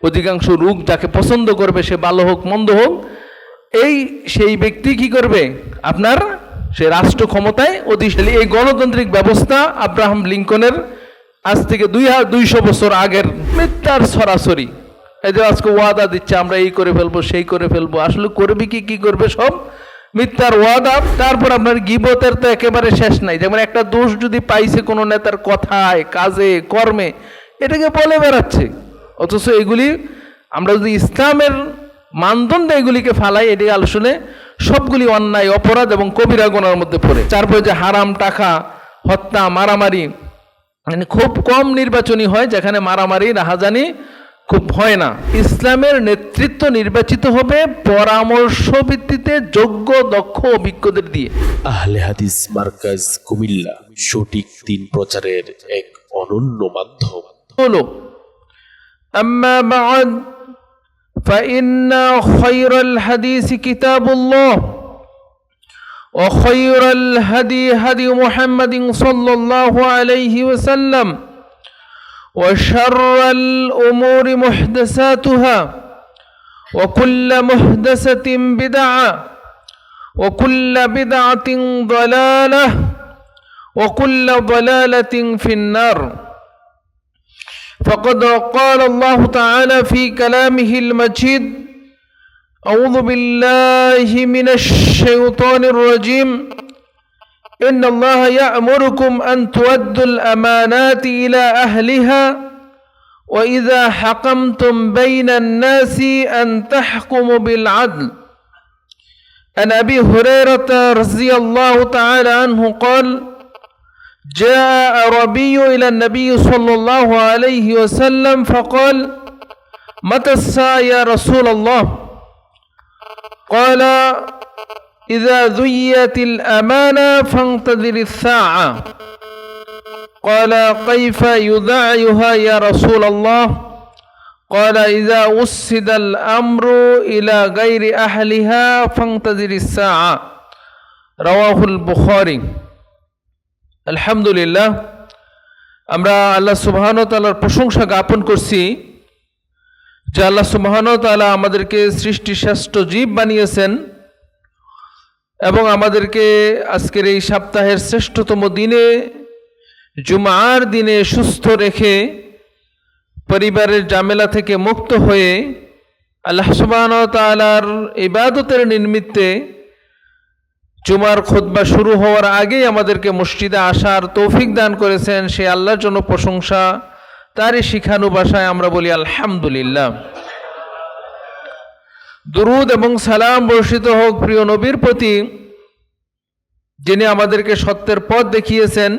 অধিকাংশ লোক যাকে পছন্দ করবে, সে ভালো হোক মন্দ হোক, সেই ব্যক্তি কি করবে, আপনার সে রাষ্ট্র ক্ষমতায় অধিশালী। এই গণতান্ত্রিক ব্যবস্থা আব্রাহাম লিঙ্কনের আজ থেকে 200 বছর আগের মিথ্যার সরাসরি। এই যে আজকে ওয়াদা দিচ্ছে আমরা এই করে ফেলবো সেই করে ফেলবো, আসলে করবি কি করবে, সব মিথ্যার ওয়াদা। তারপর আপনার গীবতের তো একেবারে শেষ নাই। যেমন একটা দোষ যদি পাইছে কোনো নেতার কথায়, কাজে, কর্মে, এটাকে বলে বেড়াচ্ছে। অথচ এগুলি আমরা যদি ইসলামের মানদণ্ডে এগুলিকে ফালাই, এটি আসলে সবগুলি অন্যায়, অপরাধ এবং কবিরা গুনার মধ্যে পড়ে। তারপরে যে হারাম টাকা, হত্যা, মারামারি, মানে খুব কম নির্বাচনী হয় যেখানে মারামারি রাহাজানি খুব হয় না। ইসলামের নেতৃত্ব নির্বাচিত হবে পরামর্শ ভিত্তিতে যোগ্য দক্ষ অভিজ্ঞদের দিয়ে। আহলে হাদিস মার্কাজ কুমিল্লা সঠিক দিন প্রচারের এক অনন্য মাধ্যম। হলো আম্মা বা'দ فإن خير الحديث كتاب الله وخير الهدي هدي محمد صلى الله عليه وسلم وشر الأمور محدثاتها وكل محدثة بدعة وكل بدعة ضلالة وكل ضلالة في النار. فقد قال الله تعالى في كلامه المجيد: أعوذ بالله من الشيطان الرجيم إن الله يأمركم أن تؤدوا الأمانات إلى أهلها وإذا حكمتم بين الناس أن تحكموا بالعدل. عن أبي هريرة رضي الله تعالى عنه قال: جاء أعرابي إلى النبي صلى الله عليه وسلم فقال: متى الساعة يا رسول الله؟ قال: إذا ذيت الأمانة فانتظر الساعة. قال: كيف يذاعها يا رسول الله؟ قال: إذا وسد الأمر إلى غير أهلها فانتظر الساعة. رواه البخاري. আলহামদুলিল্লাহ, আমরা আল্লাহ সুবহানাহু ওয়া তাআলার প্রশংসা জ্ঞাপন করছি যে আল্লাহ সুবহানাহু ওয়া তাআলা আমাদেরকে সৃষ্টির শ্রেষ্ঠ জীব বানিয়েছেন এবং আমাদেরকে আজকের এই সপ্তাহের শ্রেষ্ঠতম দিনে, জুমার দিনে সুস্থ রেখে পরিবারের ঝামেলা থেকে মুক্ত হয়ে আল্লাহ সুবহানাহু ওয়া তাআলার ইবাদতের নিমিত্তে জুমার খুতবা শুরু হওয়ার আগেই আমাদেরকে মসজিদে আসার তৌফিক দান করেছেন। সে আল্লাহর জন্য প্রশংসা, তারই শিখানো ভাষায় আমরা বলি আলহামদুলিল্লাহ। দুরুদ এবং সালাম বর্ষিত হোক প্রিয় নবীর প্রতি, যিনি আমাদেরকে সত্যের পথ দেখিয়েছেন,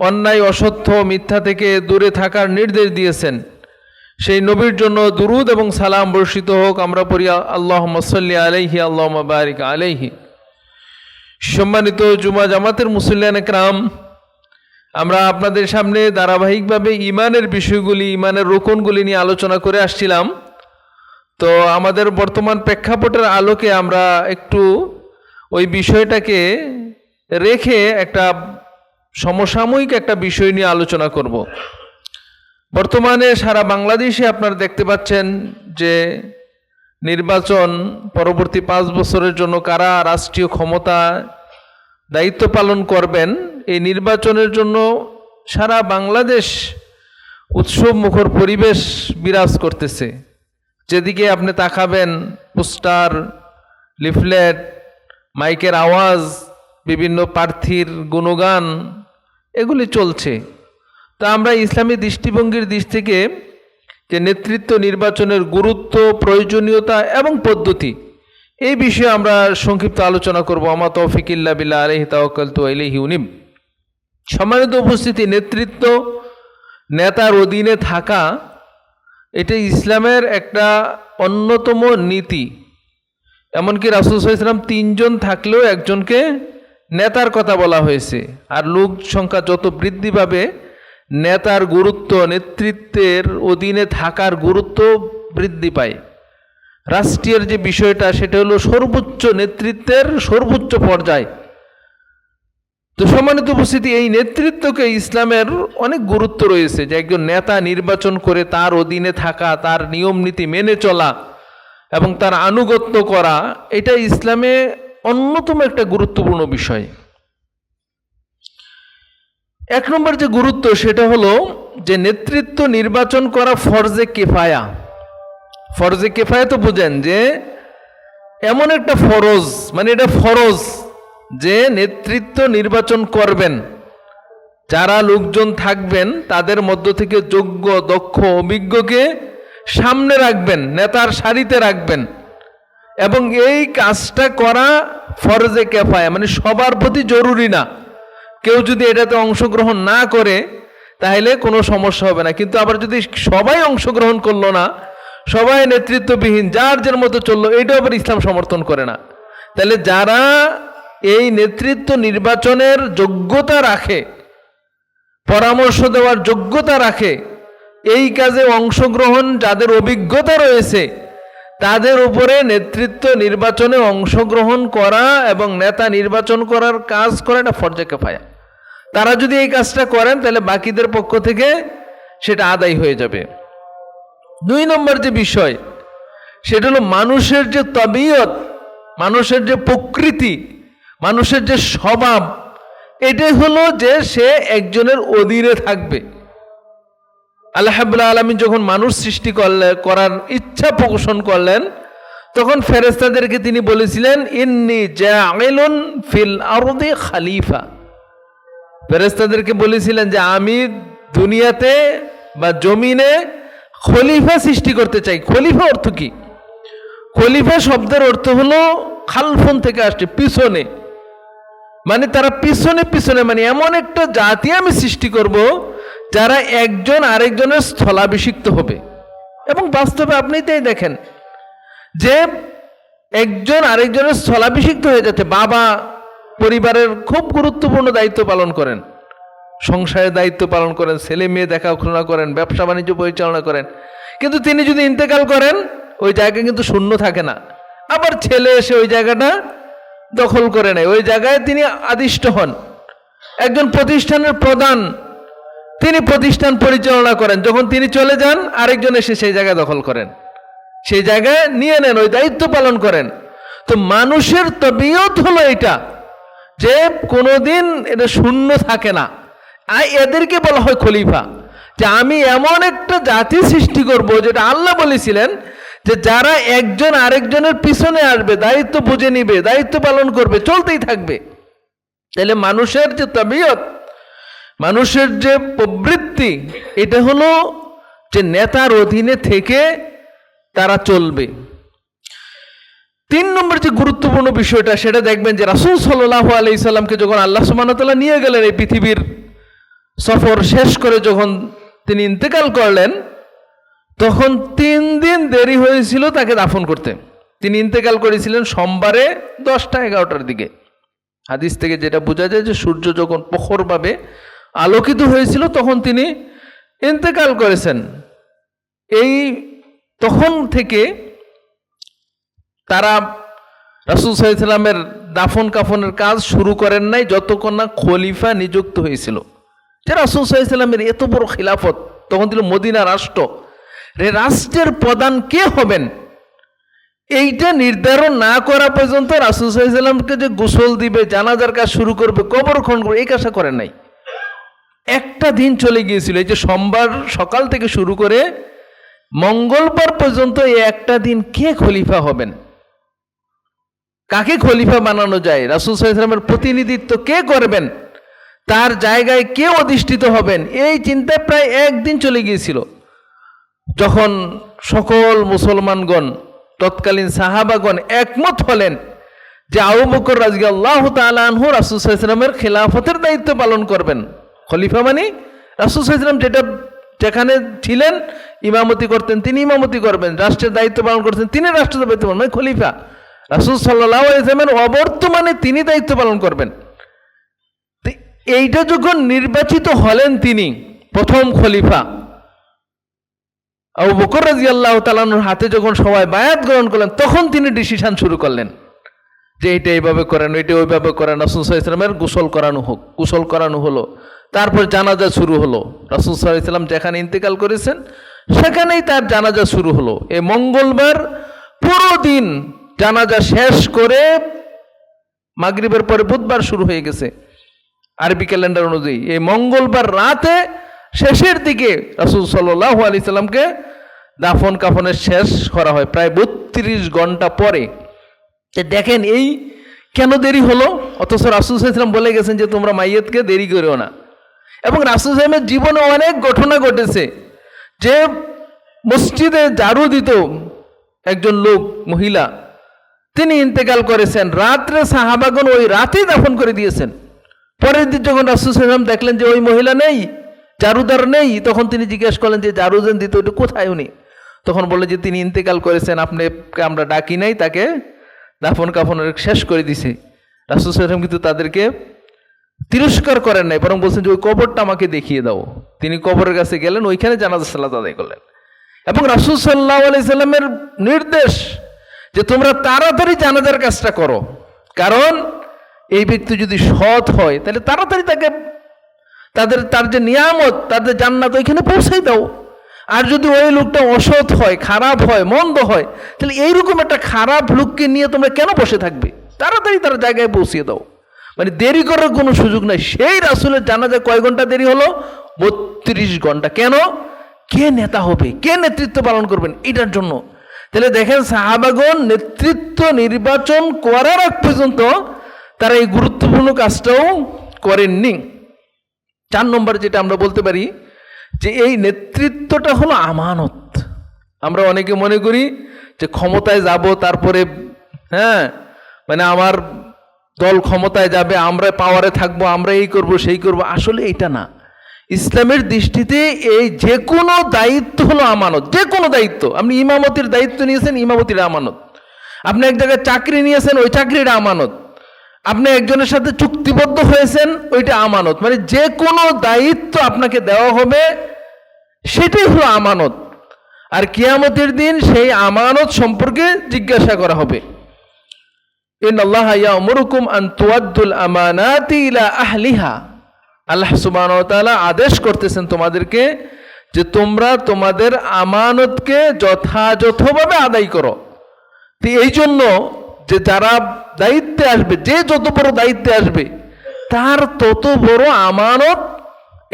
অন্যায়, অসত্য, মিথ্যা থেকে দূরে থাকার নির্দেশ দিয়েছেন। সেই নবীর জন্য দুরুদ এবং সালাম বর্ষিত হোক। আমরা পড়ি আল্লাহুম্মা সাল্লি আলাইহি আল্লাহুম্মা বারিক আলাইহি। সম্মানিত জুমা জামাতের মুসল্লিয়ান একরাম, আমরা আপনাদের সামনে ধারাবাহিকভাবে ইমানের বিষয়গুলি, ইমানের রোকনগুলি নিয়ে আলোচনা করে আসছিলাম। তো আমাদের বর্তমান প্রেক্ষাপটের আলোকে আমরা একটু ওই বিষয়টাকে রেখে একটা সমসাময়িক একটা বিষয় নিয়ে আলোচনা করব। বর্তমানে সারা বাংলাদেশে আপনারা দেখতে পাচ্ছেন যে নির্বাচন পরবর্তী 5 বছরের জন্য কারা রাষ্ট্রীয় ক্ষমতা দায়িত্ব পালন করবেন, এই নির্বাচনের জন্য সারা বাংলাদেশ উৎসব মুখর পরিবেশ বিরাজ করতেছে। যেদিকে আপনি তাকাবেন, পোস্টার, লিফলেট, মাইকের আওয়াজ, বিভিন্ন প্রার্থীর গুণগান, এগুলি চলছে। তা আমরা ইসলামী দৃষ্টিভঙ্গির দিক থেকে যে নেতৃত্ব নির্বাচনের গুরুত্ব, প্রয়োজনীয়তা এবং পদ্ধতি, এই বিষয়ে আমরা সংক্ষিপ্ত আলোচনা করব। আমা তৌফিক ইল্লা বিল্লাহ, আলাইহি তাওয়াক্কালতু ওয়া ইলাইহি উনীব। সম্মানিত উপস্থিতি, নেতৃত্ব, নেতার অধীনে থাকা, এটা ইসলামের একটা অন্যতম নীতি। এমনকি রাসূল সাল্লাল্লাহু আলাইহি ওয়াসাল্লাম 3 জন থাকলেও একজনকে নেতার কথা বলা হয়েছে। আর লোক সংখ্যা যত বৃদ্ধি পাবে, নেতার গুরুত্ব, নেতৃত্বের অধীনে থাকার গুরুত্ব বৃদ্ধি পায়। রাষ্ট্রের যে বিষয়টা, সেটা হলো সর্বোচ্চ নেতৃত্বের সর্বোচ্চ পর্যায়। তো সম্মানিত উপস্থিতি, এই নেতৃত্বকে ইসলামের অনেক গুরুত্ব রয়েছে, যে একজন নেতা নির্বাচন করে তার অধীনে থাকা, তার নিয়ম নীতি মেনে চলা এবং তার আনুগত্য করা, এটা ইসলামে অন্যতম একটা গুরুত্বপূর্ণ বিষয়। এক নম্বর যে গুরুত্ব সেটা হলো যে নেতৃত্ব নির্বাচন করা ফরজে কিফায়া। ফরজে কিফায়া তো বুঝেন যে এমন একটা ফরজ, মানে এটা ফরজ যে নেতৃত্ব নির্বাচন করবেন, যারা লোকজন থাকবেন তাদের মধ্য থেকে যোগ্য, দক্ষ, অভিজ্ঞকে সামনে রাখবেন, নেতার সারিতে রাখবেন, এবং এই কাজটা করা ফরজে কিফায়া, মানে সবার প্রতি জরুরি না। কেউ যদি এটাতে অংশগ্রহণ না করে তাহলে কোনো সমস্যা হবে না, কিন্তু আবার যদি সবাই অংশগ্রহণ করলো না, সবাই নেতৃত্ববিহীন, যার যার মতো চললো, এটাও আবার ইসলাম সমর্থন করে না। তাহলে যারা এই নেতৃত্ব নির্বাচনের যোগ্যতা রাখে, পরামর্শ দেওয়ার যোগ্যতা রাখে, এই কাজে অংশগ্রহণ যাদের অভিজ্ঞতা রয়েছে, তাদের উপরে নেতৃত্ব নির্বাচনে অংশগ্রহণ করা এবং নেতা নির্বাচন করার কাজ করা, এটা ফরজে কিফায়া। তারা যদি এই কাজটা করেন তাহলে বাকিদের পক্ষ থেকে সেটা আদায় হয়ে যাবে। 2 নম্বর যে বিষয় সেটা হলো মানুষের যে তবিয়ত, মানুষের যে প্রকৃতি, মানুষের যে স্বভাব, এটাই হলো যে সে একজনের অধীনে থাকবে। আল্লাহ রাব্বুল আলামিন যখন মানুষ সৃষ্টি করার ইচ্ছা পোষণ করলেন, তখন ফেরেশতাদেরকে তিনি বলেছিলেন, ইন্নী জাইলুন ফিল আরদি খলিফা। ফেরেশতাদেরকে বলেছিলেন যে আমি দুনিয়াতে বা জমিনে খলিফা সৃষ্টি করতে চাই। খলিফা অর্থ কি? খলিফা শব্দের অর্থ হলো খালফুন থেকে আসছে, পিছনে, মানে তারা পিছনে পিছনে, মানে এমন একটা জাতি আমি সৃষ্টি করব যারা একজন আরেকজনের স্থলাভিষিক্ত হবে। এবং বাস্তবে আপনি তাই দেখেন যে একজন আরেকজনের স্থলাভিষিক্ত হয়ে যাচ্ছে। বাবা পরিবারের খুব গুরুত্বপূর্ণ দায়িত্ব পালন করেন, সংসারের দায়িত্ব পালন করেন, ছেলে মেয়ে দেখাশোনা করেন, ব্যবসা বাণিজ্য পরিচালনা করেন, কিন্তু তিনি যদি ইন্তেকাল করেন ওই জায়গা কিন্তু শূন্য থাকে না, আবার ছেলে এসে ওই জায়গাটা দখল করে নেয়, ওই জায়গায় তিনি আদিষ্ট হন। একজন প্রতিষ্ঠানের প্রধান, তিনি প্রতিষ্ঠান পরিচালনা করেন, যখন তিনি চলে যান আরেকজন এসে সেই জায়গা দখল করেন, সেই জায়গায় নিয়ে নেন, ওই দায়িত্ব পালন করেন। তো মানুষের তবিয়ত হলো এটা, যে কোনোদিন এটা শূন্য থাকে না। আর এদেরকে বলা হয় খলিফা, যে আমি এমন একটা জাতি সৃষ্টি করব, যেটা আল্লাহ বলেছিলেন যে যারা একজন আরেকজনের পিছনে আসবে, দায়িত্ব বুঝে নিবে, দায়িত্ব পালন করবে, চলতেই থাকবে। তাহলে মানুষের যে তবিয়ত, মানুষের যে প্রবৃত্তি, এটা হলো যে নেতার অধীনে থেকে তারা চলবে। 3 নম্বর যে গুরুত্বপূর্ণ বিষয়টা সেটা দেখবেন যে রাসূল সাল্লাল্লাহু আলাইহি সাল্লামকে যখন আল্লাহ সুবহানাহু ওয়া তাআলা নিয়ে গেলেন, এই পৃথিবীর সফর শেষ করে যখন তিনি ইন্তেকাল করলেন, তখন 3 দিন দেরি হয়েছিল তাকে দাফন করতে। তিনি ইন্তেকাল করেছিলেন সোমবারে 10টা-11টার দিকে। হাদিস থেকে যেটা বোঝা যায় যে সূর্য যখন প্রখরভাবে আলোকিত হয়েছিল তখন তিনি ইন্তেকাল করেছেন। এই তখন থেকে তারা রাসূল সাল্লাল্লাহু আলাইহি সাল্লামের দাফন কাফনের কাজ শুরু করেন নাই যতক্ষণ না খলিফা নিযুক্ত হয়েছিল। যে রাসূল সাল্লাল্লাহু আলাইহি সাল্লামের এত বড় খিলাফত, তখন ছিল মদিনা রাষ্ট্র, রাষ্ট্রের প্রধান কে হবেন এইটা নির্ধারণ না করা পর্যন্ত রাসূল সাল্লাল্লাহু আলাইহি সাল্লামকে যে গোসল দিবে, জানাজার কাজ শুরু করবে, কবর খনন করবে, এই কাজটা করেন নাই। একটা দিন চলে গিয়েছিল, এই যে সোমবার সকাল থেকে শুরু করে মঙ্গলবার পর্যন্ত এই একটা দিন কে খলিফা হবেন, কাকে খলিফা বানানো যায়, রাসূল সাল্লাল্লাহু আলাইহি সাল্লামের প্রতিনিধিত্ব কে করবেন, তার জায়গায় কে অধিষ্ঠিত হবেন, এই চিন্তায় প্রায় একদিন চলে গিয়েছিল। যখন সকল মুসলমানগণ, তৎকালীন সাহাবাগণ একমত হলেন যে আবু বকর রাদিয়াল্লাহু তাআলা আনহু রাসূল সাল্লাল্লাহু আলাইহি সাল্লামের খেলাফতের দায়িত্ব পালন করবেন। খলিফা মানে রাসূল সাল্লাল্লাহু আলাইহি সাল্লাম যেখানে ছিলেন ইমামতি করতেন, তিনি ইমামতি করবেন, রাষ্ট্রের দায়িত্ব পালন করতেন, তিনি রাষ্ট্রের দায়িত্ব পালন, মানে খলিফা। রাসূল সাল্লাল্লাহু আলাইহি সাল্লামের অবর্তমানে তিনি দায়িত্ব পালন করবেন। এইটা যখন নির্বাচিত হলেন তিনি প্রথম খলিফা, আবু বকর রাদিয়াল্লাহু তাআলা আনহুর হাতে যখন সবাই বায়াত গ্রহণ করলেন, তখন তিনি ডিসিশন শুরু করলেন যে এটা এইভাবে করেন, এটা ওইভাবে করেন। রাসূল সাল্লাল্লাহু আলাইহি ওয়াসাল্লামের গোসল করানো হলো। তারপর জানাজা শুরু হলো। রাসূল সাল্লাল্লাহু আলাইহি ওয়াসাল্লাম যেখানে ইন্তেকাল করেছেন সেখানেই তার জানাজা শুরু হলো। এই মঙ্গলবার পুরো দিন জানাজা শেষ করে মাগরিবের পরে বুধবার শুরু হয়ে গেছে আরবি ক্যালেন্ডার অনুযায়ী। এই মঙ্গলবার রাতে শেষের দিকে রাসূল সাল্লাল্লাহু আলাইহি সাল্লামকে দাফন কাফনের শেষ করা হয় প্রায় 32 ঘন্টা পরে। দেখেন এই কেন দেরি হলো, অথচ রাসূল সাল্লাল্লাহু আলাইহি ওয়াসাল্লাম বলে গেছেন যে তোমরা মাইয়াতকে দেরি করিও না। এবং রাসূল সাল্লাল্লাহু আলাইহি ওয়াসাল্লামের জীবনে অনেক ঘটনা ঘটেছে যে মসজিদে ঝাড়ু দিত একজন লোক, মহিলা, তিনি ইন্তেকাল করেছেন, রাত্রে সাহাবাগণ ওই রাতেই দাফন করে দিয়েছেন। পরের দিন যখন রাসূল সাল্লাল্লাহু আলাইহি ওয়াসাল্লাম দেখলেন যে ওই মহিলা নেই, ঝাড়ুদার নেই, তখন তিনি জিজ্ঞেস করলেন যে ঝাড়ু যেন দিত ওটা কোথায় উনি? তখন বললেন যে তিনি ইন্তেকাল করেছেন, আপনাকে আমরা ডাকি নাই, তাকে দাফন কাফনের শেষ করে দিছে। রাসূল সাল্লাল্লাহু আলাইহি ওয়াসাল্লাম কিন্তু তাদেরকে তিরস্কার করেন নাই, বরং বলছেন যে ওই কবরটা আমাকে দেখিয়ে দাও। তিনি কবরের কাছে গেলেন, ওইখানে জানাজা সালাত আদায় করলেন। এবং রাসূল সাল্লাল্লাহু আলাইহি সাল্লামের নির্দেশ যে তোমরা তাড়াতাড়ি জানাজার কাজটা করো, কারণ এই ব্যক্তি যদি সৎ হয় তাহলে তাড়াতাড়ি তার যে নিয়ামত, তাদের জান্নাত ওইখানে পৌঁছাই দাও। আর যদি ওই লোকটা অসৎ হয়, খারাপ হয়, মন্দ হয়, তাহলে এইরকম একটা খারাপ লোককে নিয়ে তোমরা কেন বসে থাকবে? তাড়াতাড়ি তার জায়গায় পৌঁছিয়ে দাও। মানে দেরি করার কোনো সুযোগ নাই। সেই রাসূলের জানাজা কয় ঘন্টা দেরি হলো? 32 ঘন্টা। কেন? কে নেতা হবে, কে নেতৃত্ব পালন করবেন, এটার জন্য। তাহলে দেখেন সাহাবাগণ নেতৃত্ব নির্বাচন করার আগ পর্যন্ত তারা এই গুরুত্বপূর্ণ কাজটাও করেননি। 4 নম্বর যেটা আমরা বলতে পারি যে এই নেতৃত্বটা হলো আমানত। আমরা অনেকে মনে করি যে ক্ষমতায় যাব, তারপরে মানে আমার দল ক্ষমতায় যাবে, আমরা পাওয়ারে থাকবো, আমরা এই করব সেই করব। আসলে এটা না। ইসলামের দৃষ্টিতে এই যে কোনো দায়িত্ব হলো আমানত। যে কোনো দায়িত্ব, আপনি ইমামতির দায়িত্ব নিয়েছেন, ইমামতির আমানত। আপনি এক জায়গায় চাকরি নিয়েছেন, ওই চাকরির আমানত। আপনি একজনের সাথে চুক্তিবদ্ধ হয়েছেন, ওইটা আমানত। মানে যে কোনো দায়িত্ব আপনাকে দেওয়া হবে সেটাই হলো আমানত। আর কিয়ামতের দিন সেই আমানত সম্পর্কে জিজ্ঞাসা করা হবে। ইন্নাল্লাহা ইয়া'মুরুকুম আন তুআদ্দুল আমানাতি ইলা আহলিহা। আল্লাহ সুবহানাহু ওয়া তাআলা আদেশ করতেছেন তোমাদেরকে যে তোমরা তোমাদের আমানতকে যথাযথভাবে আদায় করো। তো এই জন্য যে যারা দায়িত্বে আসবে, যে যত বড় দায়িত্বে আসবে তার তত বড় আমানত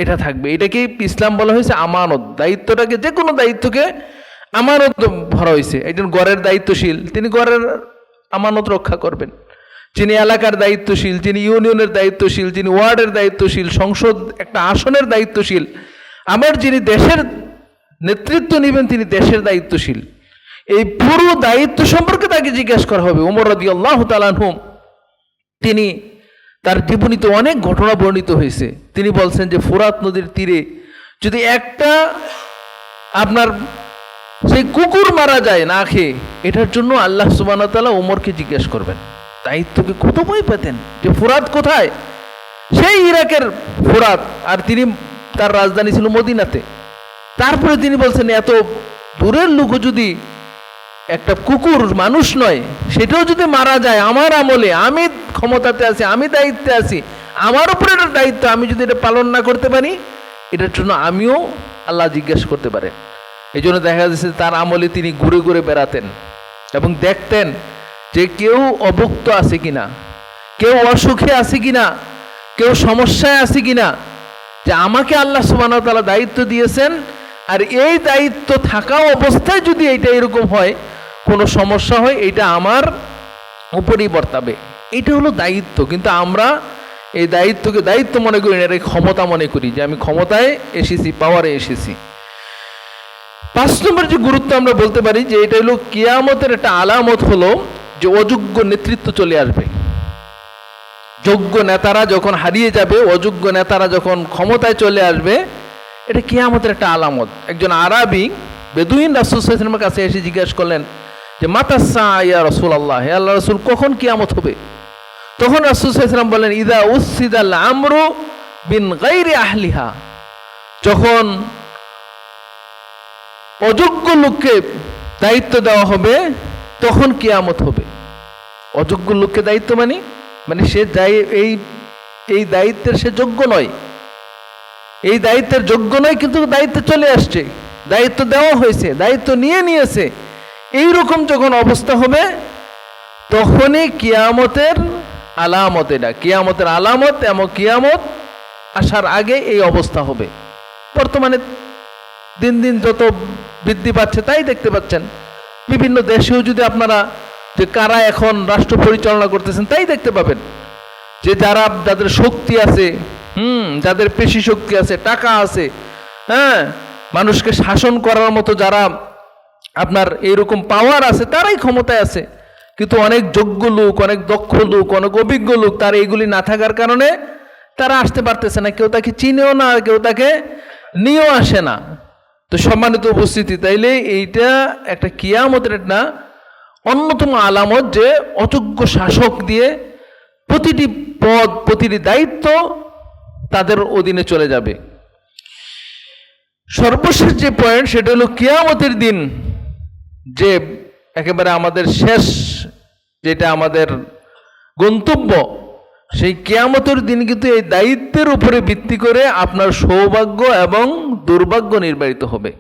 এটা থাকবে। এটাকে ইসলাম বলা হয়েছে আমানত। দায়িত্বটাকে, যে কোনো দায়িত্বকে আমানত ভরা হয়েছে। একজন ঘরের দায়িত্বশীল, তিনি ঘরের আমানত রক্ষা করবেন। যিনি এলাকার দায়িত্বশীল, যিনি ইউনিয়নের দায়িত্বশীল, যিনি ওয়ার্ডের দায়িত্বশীল, সংসদ একটা আসনের দায়িত্বশীল, আবার যিনি দেশের নেতৃত্ব নেবেন তিনি দেশের দায়িত্বশীল। এই পুরো দায়িত্ব সম্পর্কে তাকে জিজ্ঞাসা করা হবে। ওমর রাদিয়াল্লাহু তাআলা আনহু, তিনি তার জীবনীতে অনেক ঘটনা বর্ণিত হয়েছে। তিনি বলছেন যে ফোরাত নদীর তীরে যদি একটা আপনার সেই কুকুর মারা যায় না খেয়ে, এটার জন্য আল্লাহ সুবহানাহু ওয়া তাআলা ওমরকে জিজ্ঞাসা করবেন। দায়িত্বকে কত ভয় পেতেন যে ফোরাত কোথায়? সেই ইরাকের ফোরাত, আর তিনি তার রাজধানী ছিল মদিনাতে। তারপরে তিনি বলছেন এত দূরের লোক যদি একটা কুকুর, মানুষ নয়, সেটাও যদি মারা যায় আমার আমলে, আমি ক্ষমতাতে আছি, আমি দায়িত্বে আছি, আমার উপরে এটা দায়িত্ব, আমি যদি এটা পালন না করতে পারি এটার জন্য আমিও আল্লাহ জিজ্ঞাসা করতে পারে। এই জন্য দেখা যাচ্ছে তার আমলে তিনি ঘুরে ঘুরে বেড়াতেন এবং দেখতেন যে কেউ অভুক্ত আছে কিনা, কেউ অসুখে আছে কিনা, কেউ সমস্যায় আছে কিনা। যে আমাকে আল্লাহ সুবহানাহু ওয়া তাআলা দায়িত্ব দিয়েছেন, আর এই দায়িত্ব থাকা অবস্থায় যদি এটা এরকম হয়, কোনো সমস্যা হয়, এটা আমার উপরেই বর্তাবে। এটা হলো দায়িত্ব। কিন্তু আমরা এই দায়িত্বকে দায়িত্ব মনে করি না, এটা ক্ষমতা মনে করি যে আমি ক্ষমতায় এসেছি, পাওয়ারে এসেছি। 5 নম্বর যে গুরুত্ব আমরা বলতে পারি যে এটা হলো কিয়ামতের একটা আলামত, হলো যে অযোগ্য নেতৃত্ব চলে আসবে। যোগ্য নেতারা যখন হারিয়ে যাবে, অযোগ্য নেতারা যখন ক্ষমতায় চলে আসবে, এটা কিয়ামতের একটা আলামত। একজন আরাবী বেদুইন রাসূল সাল্লাল্লাহু আলাইহি ওয়াসাল্লামের কাছে এসে জিজ্ঞাসা করলেন যে মাতাসা ইয়া রাসূলুল্লাহ, হে আল্লাহর রাসূল, কখন কিয়ামত হবে? তখন রাসূল সাল্লাল্লাহু আলাইহি ওয়াসাল্লাম বললেন ইদা উসিদাল আমরু বিন গায়রি আহলিহা, যখন অযোগ্য লোককে দায়িত্ব দেওয়া হবে তখন কিয়ামত হবে। অযোগ্য লোককে দায়িত্ব মানে সে এই দায়িত্বের সে যোগ্য নয়, এই দায়িত্বের যোগ্য নয়, কিন্তু দায়িত্বে চলে আসছে, দায়িত্ব দেওয়া হয়েছে, দায়িত্ব নিয়েছে। এইরকম যখন অবস্থা হবে তখনই কিয়ামতের আলামত, এটা কিয়ামতের আলামত, এবং কিয়ামত আসার আগে এই অবস্থা হবে। বর্তমানে দিন দিন যত বৃদ্ধি পাচ্ছে তাই দেখতে পাচ্ছেন। বিভিন্ন দেশেও যদি আপনারা যে কারা এখন রাষ্ট্র পরিচালনা করতেছেন তাই দেখতে পাবেন, যে যাদের শক্তি আছে, যাদের পেশি শক্তি আছে, টাকা আছে, হ্যাঁ, মানুষকে শাসন করার মতো যারা আপনার এইরকম পাওয়ার আছে তারাই ক্ষমতায় আছে। কিন্তু অনেক যোগ্য লোক, অনেক দক্ষ লোক, অনেক অভিজ্ঞ লোক, তার এইগুলি না থাকার কারণে তারা আসতে পারতেছে না। কেউ তাকে চিনেও না, কেউ তাকে নিয়েও আসে না। তো সম্মানিত উপস্থিতি, তাইলে এইটা একটা কিয়ামতের একটা অন্যতম আলামত যে অযোগ্য শাসক দিয়ে প্রতিটি পদ, প্রতিটি দায়িত্ব তাদের অধীনে চলে যাবে। সর্বশেষ যে পয়েন্ট সেটা হলো কিয়ামতের দিন, যে একেবারে আমাদের শেষ, যেটা আমাদের গন্তব্য, সেই কিয়ামতের দিন কিন্তু এই দায়িত্বের উপরে ভিত্তি করে আপনার সৌভাগ্য এবং দুর্ভাগ্য নির্ধারিত হবে।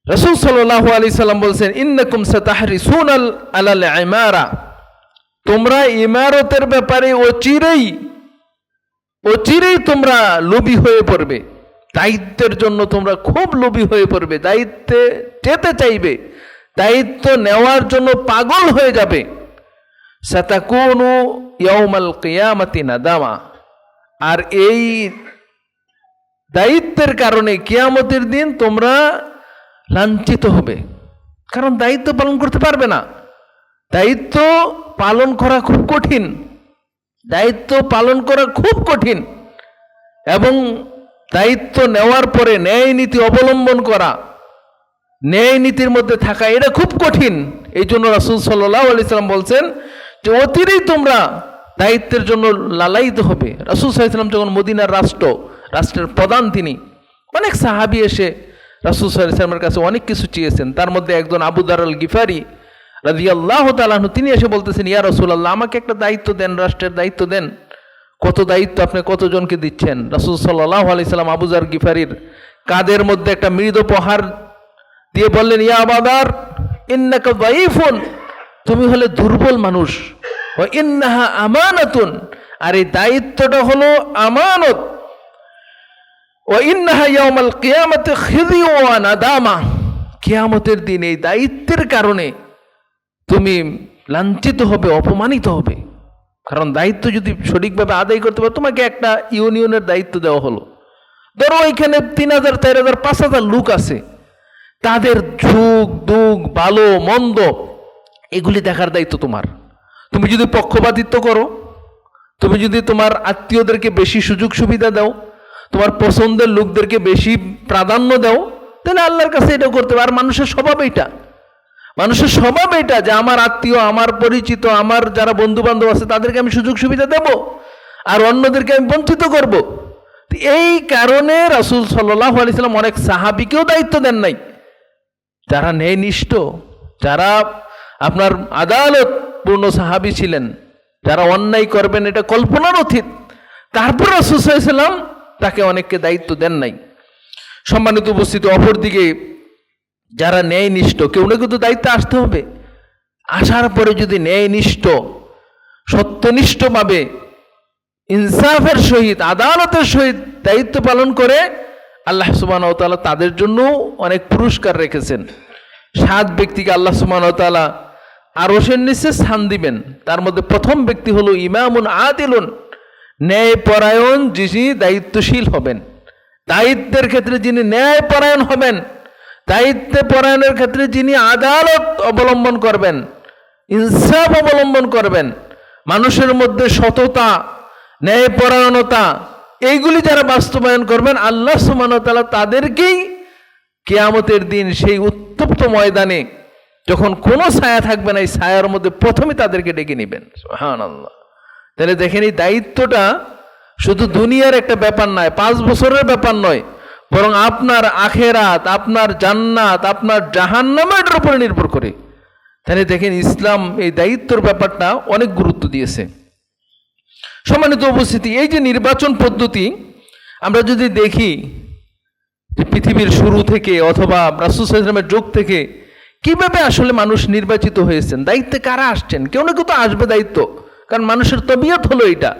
রাসূল সাল্লাল্লাহু আলাইহি সাল্লাম বলছেন, ইন্নাকুম সাতাহরিসুনা আলাল ইমারা, তোমরা ইমারতের ব্যাপারে অচিরেই তোমরা লোভী হয়ে পড়বে, দায়িত্বের জন্য তোমরা খুব লোভী হয়ে পড়বে, দায়িত্বে যেতে চাইবে, দায়িত্ব নেওয়ার জন্য পাগল হয়ে যাবে। সাতাকুনু ইয়াউমাল কিয়ামাতি নাদামা, আর এই দায়িত্বের কারণে কিয়ামতের দিন তোমরা লাঞ্ছিত হবে, কারণ দায়িত্ব পালন করতে পারবে না। দায়িত্ব পালন করা খুব কঠিন, দায়িত্ব পালন করা খুব কঠিন, এবং দায়িত্ব নেওয়ার পরে ন্যায় নীতি অবলম্বন করা, ন্যায় নীতির মধ্যে থাকা, এটা খুব কঠিন। এই জন্য রাসূল সাল্লাল্লাহু আলাইহি সাল্লাম বলছেন যে অতিরেই তোমরা দায়িত্বের জন্য লালায়িত হবে। রাসূল সাল্লাল্লাহু আলাইহি সাল্লাম যখন মদিনার রাষ্ট্রের প্রধান, তিনি অনেক সাহাবী এসে রাসূল সাল্লাল্লাহু আলাইহি সাল্লামের কাছে অনেক কিছু চেয়েছেন। তার মধ্যে একজন আবু যার আল গিফারি রাদিয়াল্লাহু তাআলা আনহু, তিনি এসে বলতেছেন, ইয়া রাসূলুল্লাহ, আমাকে একটা দায়িত্ব দেন, রাষ্ট্রের দায়িত্ব দেন। কত দায়িত্ব আপনি কতজনকে দিচ্ছেন? রাসূল সাল্লাল্লাহু আলাইহি সাল্লাম আবু যার গিফারির কাঁধের মধ্যে একটা মৃদু প্রহার দিয়ে বললেন, ইয়া আবু যার, ইন্নাকা যায়ীফুন, তুমি হলে দুর্বল মানুষ, ওয়া ইন্নাহা আমানাতুন, আর এই দায়িত্বটা হলো আমানত, ওয়া ইন্নাহা ইয়াউমাল কিয়ামাতি খিযু ওয়া নাদামা, কিয়ামতের দিন এই দায়িত্বের কারণে তুমি লাঞ্ছিত হবে, অপমানিত হবে। কারণ দায়িত্ব যদি সঠিকভাবে আদায় করতে পারো, তোমাকে একটা ইউনিয়নের দায়িত্ব দেওয়া হলো, ধরো এখানে 3000, 4000, 5000 লোক আছে, তাদের সুখ দুঃখ, ভালো মন্দ এগুলি দেখার দায়িত্ব তোমার। তুমি যদি পক্ষপাতিত্ব করো, তুমি যদি তোমার আত্মীয়দেরকে বেশি সুযোগ সুবিধা দাও, তোমার পছন্দের লোকদেরকে বেশি প্রাধান্য দাও, তাহলে আল্লাহর কাছে এটা করতে পারে। আর মানুষের স্বভাব এটা, যে আমার আত্মীয়, আমার পরিচিত, আমার যারা বন্ধু বান্ধব আছে তাদেরকে আমি সুযোগ সুবিধা দেব, আর অন্যদেরকে আমি বঞ্চিত করব। এই কারণে রাসূল সাল্লাল্লাহু আলাইহি সাল্লাম অনেক সাহাবীকেও দায়িত্ব দেন নাই, যারা ন্যায়নিষ্ঠ, যারা আপনার আদালতপূর্ণ সাহাবী ছিলেন, যারা অন্যায় করবেন এটা কল্পনার অতীত। তারপর রাসূল সাল্লাল্লাহু আলাইহি সাল্লাম তাকে অনেককে দায়িত্ব দেন নাই। সম্মানিত উপস্থিতি, অপরদিকে যারা ন্যায়নিষ্ঠ, কেউ না কেউ তো দায়িত্বে আসতে হবে। আসার পরে যদি ন্যায়নিষ্ঠ, সত্যনিষ্ঠভাবে, ইনসাফের সহিত, আদালতের সহিত দায়িত্ব পালন করে, আল্লাহ সুবহানাহু ওয়া তাআলা তাদের জন্য অনেক পুরস্কার রেখেছেন। 7 ব্যক্তিকে আল্লাহ সুবহানাহু ওয়া তাআলা আরশের নিচে স্থান দিবেন। তার মধ্যে প্রথম ব্যক্তি হলো ইমামুন আদিলুন, ন্যায়পরায়ণ, যিনি দায়িত্বশীল হবেন, দায়িত্বের ক্ষেত্রে যিনি ন্যায়পরায়ণ হবেন, দায়িত্ব পরায়ণের ক্ষেত্রে যিনি আদালত অবলম্বন করবেন, ইনসাফ অবলম্বন করবেন, মানুষের মধ্যে সততা, ন্যায়পরায়ণতা, এইগুলি যারা বাস্তবায়ন করবেন, আল্লাহ সুবহানাহু ওয়া তাআলা তাদেরকেই কিয়ামতের দিন সেই উত্তপ্ত ময়দানে, যখন কোনো ছায়া থাকবে না, এই ছায়ার মধ্যে প্রথমে তাদেরকে ডেকে নেবেন। সুবহানাল্লাহ। তাহলে দেখেন, এই দায়িত্বটা শুধু দুনিয়ার একটা ব্যাপার নয়, 5 বছরের ব্যাপার নয়, বরং আপনার আখেরাত, আপনার জান্নাত, আপনার জাহান্নাম এটার উপরে নির্ভর করে। তাহলে দেখেন ইসলাম এই দায়িত্বর ব্যাপারটা অনেক গুরুত্ব দিয়েছে। সম্মানিত উপস্থিতি, এই যে নির্বাচন পদ্ধতি আমরা যদি দেখি যে পৃথিবীর শুরু থেকে অথবা রাসূল সাল্লাল্লাহু আলাইহি ওয়াসাল্লামের যুগ থেকে কিভাবে আসলে মানুষ নির্বাচিত হয়েছেন, দায়িত্বে কারা আসছেন, কেউ না কেউ তো আসবে দায়িত্ব। কারণ মানুষের তবিয়ত হলো এটা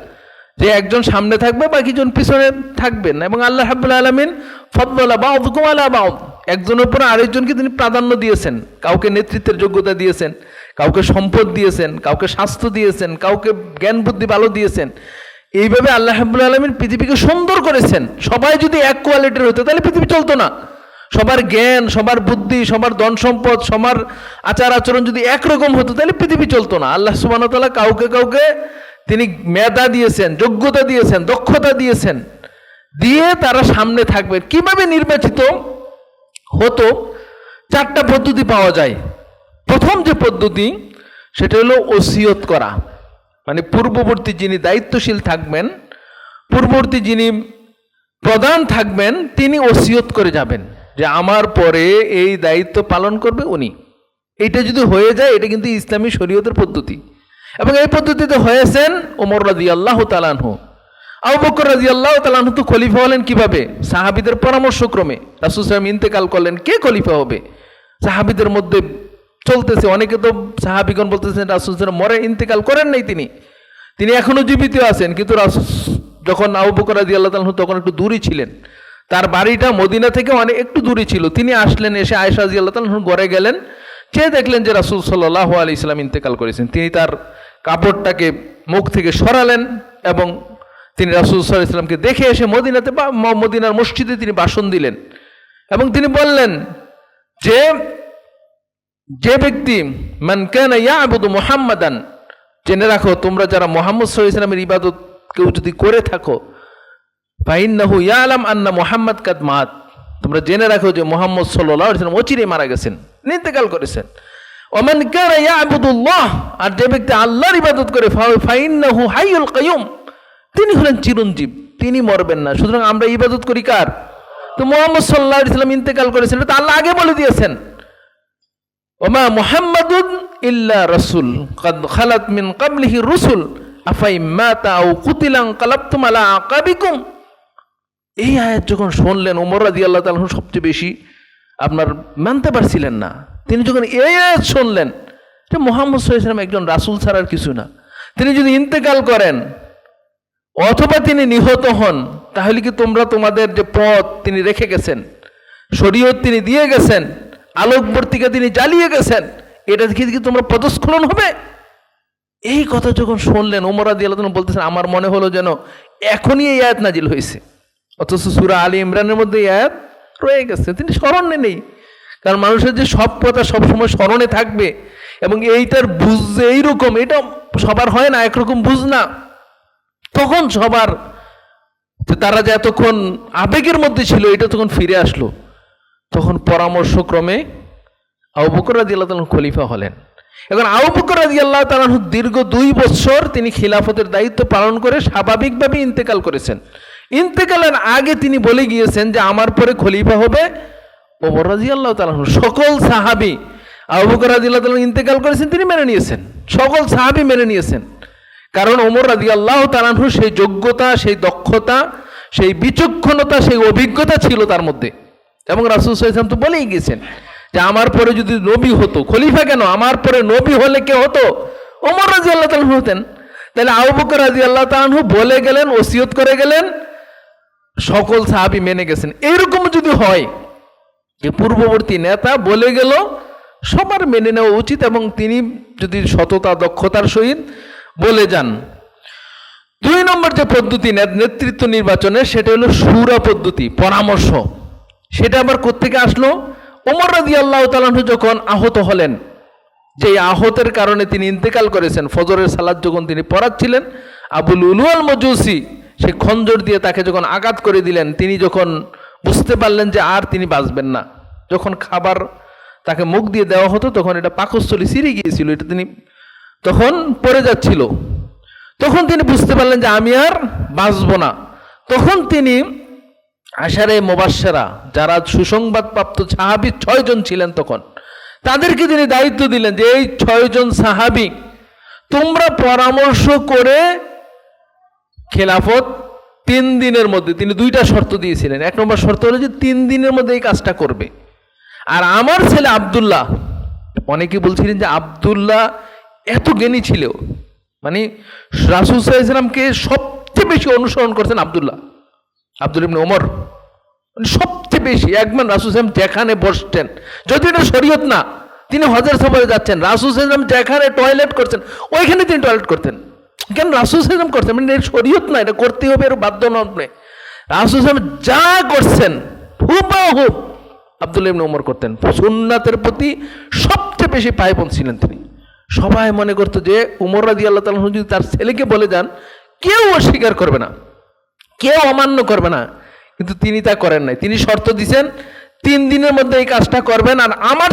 যে একজন সামনে থাকবে বাকিজন পিছনে থাকবেন, এবং আল্লাহ রাব্বুল আলামিন ফাদ্দালা বা'দুকুম আলা বা'দ, একজনের উপর আরেকজনকে তিনি প্রাধান্য দিয়েছেন। কাউকে নেতৃত্বের যোগ্যতা দিয়েছেন, কাউকে সম্পদ দিয়েছেন, কাউকে স্বাস্থ্য দিয়েছেন, কাউকে জ্ঞান বুদ্ধি ভালো দিয়েছেন। এইভাবে আল্লাহ রাব্বুল আলামিন পৃথিবীকে সুন্দর করেছেন। সবাই যদি এক কোয়ালিটির হতো তাহলে পৃথিবী চলতো না। সবার জ্ঞান, সবার বুদ্ধি, সবার ধন সম্পদ, সবার আচার আচরণ যদি একরকম হতো তাহলে পৃথিবী চলতো না। আল্লাহ সুবহানাহু ওয়া তাআলা কাউকে কাউকে তিনি মেধা দিয়েছেন, যোগ্যতা দিয়েছেন, দক্ষতা দিয়েছেন, দিয়ে তারা সামনে থাকবে। কিভাবে নির্বাচিত হতো? 4টা পদ্ধতি পাওয়া যায়। প্রথম যে পদ্ধতি সেটা হলো ওসিয়ত করা, মানে পূর্ববর্তী যিনি দায়িত্বশীল থাকবেন, পূর্ববর্তী যিনি প্রধান থাকবেন, তিনি ওসিয়ত করে যাবেন যে আমার পরে এই দায়িত্ব পালন করবে উনি। এইটা যদি হয়ে যায় এটা কিন্তু ইসলামী শরীয়তের পদ্ধতি, এবং এই পদ্ধতিতে হয়েছেন ওমর রাদিয়াল্লাহু তাআলা আনহু। আবু বকর রাদিয়াল্লাহু তাআলা আনহু তো খলিফা হলেন কিভাবে? সাহাবীদের পরামর্শক্রমে। রাসূল সাল্লাল্লাহু আলাইহি ওয়াসাল্লাম ইন্তেকাল করলেন, কে খলিফা হবে? সাহাবীদের মধ্যে চলতেছে, অনেকে তো সাহাবীগণ বলতেছেন রাসূল সাল্লাল্লাহু আলাইহি ওয়াসাল্লাম মরে ইন্তেকাল করেন নাই, তিনি এখনো জীবিত আছেন। কিন্তু রাসূল যখন আবু বকর রাদিয়াল্লাহু তাআলা আনহু তখন একটু দূরে ছিলেন, তার বাড়িটা মদিনা থেকে অনেক একটু দূরে ছিল। তিনি আসলেন, এসে আয়েশা রাদিয়াল্লাহু তাআলা আনহুর ঘরে গেলেন, চেয়ে দেখলেন যে রাসূল সাল্লাল্লাহু আলাইহি ওয়াসাল্লাম ইন্তেকাল করেছেন। তিনি তার কাপড়টাকে মুখ থেকে সরালেন এবং তিনি রাসূল সাল্লাল্লাহু আলাইহি ওয়াসাল্লামকে দেখে এসে মদিনাতে বা মদিনার মসজিদে তিনি ভাষণ দিলেন, এবং তিনি বললেন যে ব্যক্তি মান কানা ইয়াবুদু মুহাম্মাদান, জেনে রাখো তোমরা যারা মুহাম্মদ সাল্লাল্লাহু আলাইহি ওয়াসাল্লামের ইবাদত কেউ যদি করে থাকো, ফাইন্নাহু ইয়ালাম আন্না মুহাম্মাদ কাদ মাত, তোমরা জেনে রাখো যে মুহাম্মদ সাল্লাল্লাহু আলাইহি ওয়াসাল্লাম অচিরেই মারা গেছেন, ইন্তেকাল করেছেন। ওমান কানা ইয়াবুদুল্লাহ, আর যে ব্যক্তি আল্লাহর ইবাদত করে, ফাইন্নাহু হাইয়ুল কাইয়ুম, তিনি হলেন চিরঞ্জীব, তিনি মরবেন না। সুতরাং আমরা ইবাদত করি কার? তো মুহাম্মদ সাল্লাল্লাহু আলাইহি ওয়াসাল্লাম ইন্তেকাল করেছেন, এটা আল্লাহ আগে বলে দিয়েছেন, ওমা মুহাম্মাদুন ইল্লা রাসূল কাদ খালাত মিন ক্বাবলিহি রুসুল আফাইম মাতা আও কুতিলা ইনকালাবতুম আলা আকাবিকুম। এই আয়াত যখন শুনলেন ওমর রাদিয়াল্লাহু তাআলা সবচেয়ে বেশি আপনার মানতে পারছিলেন না। তিনি যখন এই আয়াত শুনলেন যে মুহাম্মদ সাল্লাল্লাহু আলাইহি ওয়াসাল্লাম একজন রাসূল ছাড়া আর কিছু না, তিনি যদি ইন্তেকাল করেন অথবা তিনি নিহত হন, তাহলে কি তোমরা তোমাদের যে পথ তিনি রেখে গেছেন, শরীয়ত তিনি দিয়ে গেছেন, আলোকবর্তিকা তিনি জ্বালিয়ে গেছেন, এটা দেখে কি তোমরা পদস্খলন হবে? এই কথা যখন শুনলেন ওমর রাদিয়াল্লাহু তাআলা বলতেছেন আমার মনে হলো যেন এখনই এই আয়াত নাজিল হয়েছে, অথচ সূরা আলী ইমরানের মধ্যে এই আয়াত রয়ে গেছে, তিনি স্মরণে নেই। কারণ মানুষের যে সব কথা সবসময় স্মরণে থাকবে এবং এইটার বুঝ যে এইরকম, এটা সবার হয় না, একরকম বুঝ না। তখন সবার তারা যে এতক্ষণ আবেগের মধ্যে ছিল এটা তখন ফিরে আসলো, তখন পরামর্শক্রমে আবু বকর রাদিয়াল্লাহু তাআলা খলিফা হলেন। এখন আবু বকর রাদিয়াল্লাহু তাআলা দীর্ঘ 2 বছর তিনি খিলাফতের দায়িত্ব পালন করে স্বাভাবিকভাবে ইন্তেকাল করেছেন। ইন্তেকালের আগে তিনি বলে গিয়েছেন যে আমার পরে খলিফা হবে ওমর রাদিয়াল্লাহু তাআলা। সকল সাহাবী আবু বকর রাদিয়াল্লাহু তাআলা ইন্তেকাল করেছেন তিনি মেনে নিয়েছেন, সকল সাহাবী মেনে নিয়েছেন। কারণ ওমর রাদিয়াল্লাহু তাআলা সেই যোগ্যতা, সেই দক্ষতা, সেই বিচক্ষণতা, সেই অভিজ্ঞতা ছিল তার মধ্যে। এবং রাসূল সাল্লাল্লাহু আলাইহি ওয়াসাল্লাম তো বলেই গিয়েছেন যে আমার পরে যদি নবী হতো, খলিফা কেন, আমার পরে নবী হলে কে হতো? ওমর রাদিয়াল্লাহু তাআলা হতেন। তাহলে আবু বকর রাদিয়াল্লাহু তাআলা বলে গেলেন, ওসিয়ত করে গেলেন, সকল সাহাবী মেনে গেছেন। এইরকম যদি হয় যে পূর্ববর্তী নেতা বলে গেল, সবার মেনে নেওয়া উচিত, এবং তিনি যদি সততা দক্ষতার সহিত বলে যান। 2 নম্বর যে পদ্ধতি নেতৃত্ব নির্বাচনের, সেটা হলো শুরা পদ্ধতি, পরামর্শ। সেটা আবার কোত্থেকে আসলো? ওমর রাদিয়াল্লাহু তাআলা যখন আহত হলেন, যে আহতের কারণে তিনি ইন্তেকাল করেছেন, ফজরের সালাত যখন তিনি পড়াচ্ছিলেন, আবুল উলু আল মজুসি সেই খঞ্জর দিয়ে তাকে যখন আঘাত করে দিলেন, তিনি যখন বুঝতে পারলেন যে আর তিনি বাঁচবেন না, যখন খাবার তাকে মুখ দিয়ে দেওয়া হতো তখন এটা পাকস্থলী ছিঁড়ে গিয়েছিল, এটা তিনি তখন পড়ে যাচ্ছিল, তখন তিনি বুঝতে পারলেন যে আমি আর বাঁচব না। তখন তিনি আশারে মুবাশশারা যারা সুসংবাদ প্রাপ্ত সাহাবী 6 জন ছিলেন, তখন তাদেরকে তিনি দায়িত্ব দিলেন যে এই 6 জন সাহাবী তোমরা পরামর্শ করে খেলাফত 3 দিনের মধ্যে, তিনি 2টা শর্ত দিয়েছিলেন। 1 নম্বর শর্ত হলো যে 3 দিনের মধ্যে এই কাজটা করবে। আর আমার ছেলে আব্দুল্লাহ, অনেকে বলছিলেন যে আব্দুল্লাহ এত জ্ঞানী ছিল, মানে রাসূল সাল্লাল্লাহু আলাইহি ওয়াসাল্লামকে সবচেয়ে বেশি অনুসরণ করছেন আব্দুল্লাহ ইবনে ওমর, মানে সবচেয়ে বেশি। একবার রাসূল সাল্লাল্লাহু আলাইহি ওয়াসাল্লাম যেখানে বসতেন, যদি এটা শরীয়ত না, তিনি হজের সফরে যাচ্ছেন, রাসূল সাল্লাল্লাহু আলাইহি ওয়াসাল্লাম যেখানে টয়লেট করছেন ওইখানে তিনি টয়লেট করতেন। কেন? রাসূল সাল্লাল্লাহু আলাইহি ওয়াসাল্লাম করতেন, মানে এটা শরীয়ত না, এটা করতেই হবে, এর বাধ্য নন। রাসূল সাল্লাল্লাহু আলাইহি ওয়াসাল্লাম যা করছেন হুবহু আব্দুল্লাহ ইবনে ওমর করতেন। সুন্নাতের প্রতি সবচেয়ে বেশি পায়বন্ধ ছিলেন তিনি। সবাই মনে করতো যে উমর রাদিয়াল্লাহু তাআলা যদি তার ছেলেকে বলে যান, কেউ অস্বীকার করবে না, কেউ অমান্য করবে না, কিন্তু তিনি তা করেন নাই। তিনি শর্ত দিয়েছেন 3 দিনের মধ্যে এই কাজটা করবেন, আর আমার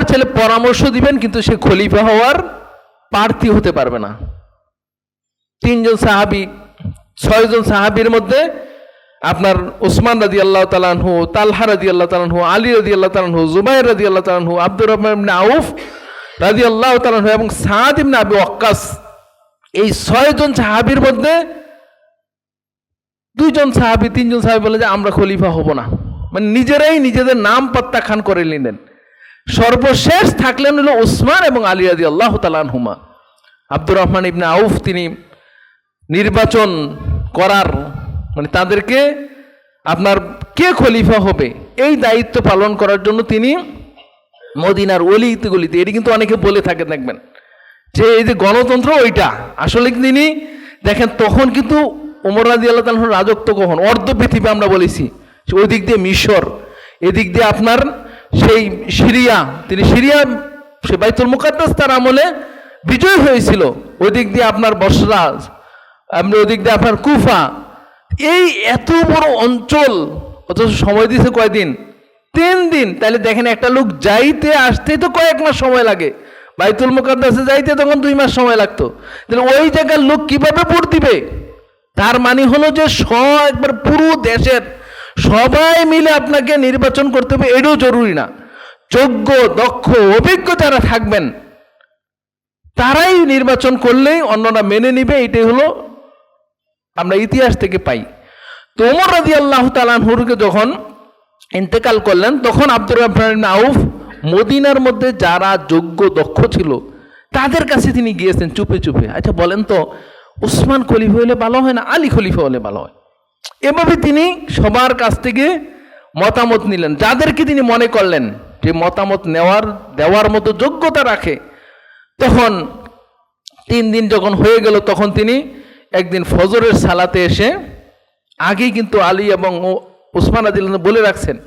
ছেলে পরামর্শ দিবেন, কিন্তু সে খলিফা হওয়ার প্রার্থী হতে পারবে না। 3 জন সাহাবী, 6 জন সাহাবীর মধ্যে আপনার উসমান রাদিয়াল্লাহু তাআলা আনহু, তালহা রাদিয়াল্লাহু তাআলা আনহু, আলী রাদিয়াল্লাহু তাআলা আনহু, জুবাইর রাদিয়াল্লাহু তাআলা আনহু, আব্দুর রহমান ইবনে আউফ রাদিয়াল্লাহু তাআলা আনহু এবং সাদ ইবনে আবি ওয়াক্কাস, এই 6 জন সাহাবীর মধ্যে 2 জন সাহাবী, 3 জন সাহাবী বলে যে আমরা খলিফা হব না, মানে নিজেরাই নিজেদের নাম প্রত্যাখ্যান করে নিলেন। সর্বশেষ থাকলেন হলো উসমান এবং আলী রাদিয়াল্লাহু তাআলা আনহুমা। আব্দুর রহমান ইবনে আউফ তিনি নির্বাচন করার, মানে তাদেরকে আপনার কে খলিফা হবে এই দায়িত্ব পালন করার জন্য তিনি মদিনার অলিতে গলিতে, এটি কিন্তু অনেকে বলে থাকে দেখবেন যে এই যে গণতন্ত্র ওইটা, আসলে তিনি দেখেন তখন কিন্তু ওমর রাদিয়াল্লাহু তাআলার রাজত্ব কখন অর্ধ পৃথিবী আমরা বলেছি, ওই দিক দিয়ে মিশর, এদিক দিয়ে আপনার সেই সিরিয়া, তিনি সিরিয়া সে বাইতুল মুকাদ্দাস তার আমলে বিজয় হয়েছিল, ওই দিক দিয়ে আপনার বসরা, ওই দিক দিয়ে আপনার কুফা, এই এত বড় অঞ্চল, অথচ সময় দিয়েছে কয়দিন? 3 দিন। তাহলে দেখেন একটা লোক যাইতে আসতে তো কয়েক মাস সময় লাগে, বাইতুল মুকাদ্দাসে যাইতে তখন 2 মাস সময় লাগতো, তাহলে ওই জায়গার লোক কিভাবে ভোট দিবে? তার মানে হলো যে একবার পুরো দেশের সবাই মিলে আপনাকে নির্বাচন করতে হবে, এটাও জরুরি না। যোগ্য, দক্ষ, অভিজ্ঞ যারা থাকবেন তারাই নির্বাচন করলেই অন্যরা মেনে নিবে, এটাই হলো আমরা ইতিহাস থেকে পাই। তো ওমর রাদিয়াল্লাহু তাআলা আনহুকে যখন ইন্তেকাল করলেন, তখন আব্দুর রহমান ইবনে আউফ মদিনার মধ্যে যারা যোগ্য দক্ষ ছিল তাদের কাছে তিনি গিয়েছেন চুপে চুপে, আচ্ছা বলেন তো উসমান খলিফা হলে ভালো হয় না আলী খলিফা হলে ভালো হয়? এভাবে তিনি সবার কাছ থেকে মতামত নিলেন, যাদেরকে তিনি মনে করলেন যে মতামত দেওয়ার মতো যোগ্যতা রাখে। তখন 3 দিন যখন হয়ে গেল, তখন তিনি একদিন ফজরের সালাতে এসে, আগেই কিন্তু আলী এবং উসমান রাদিয়াল্লাহু তাআলা বলে রাখছেন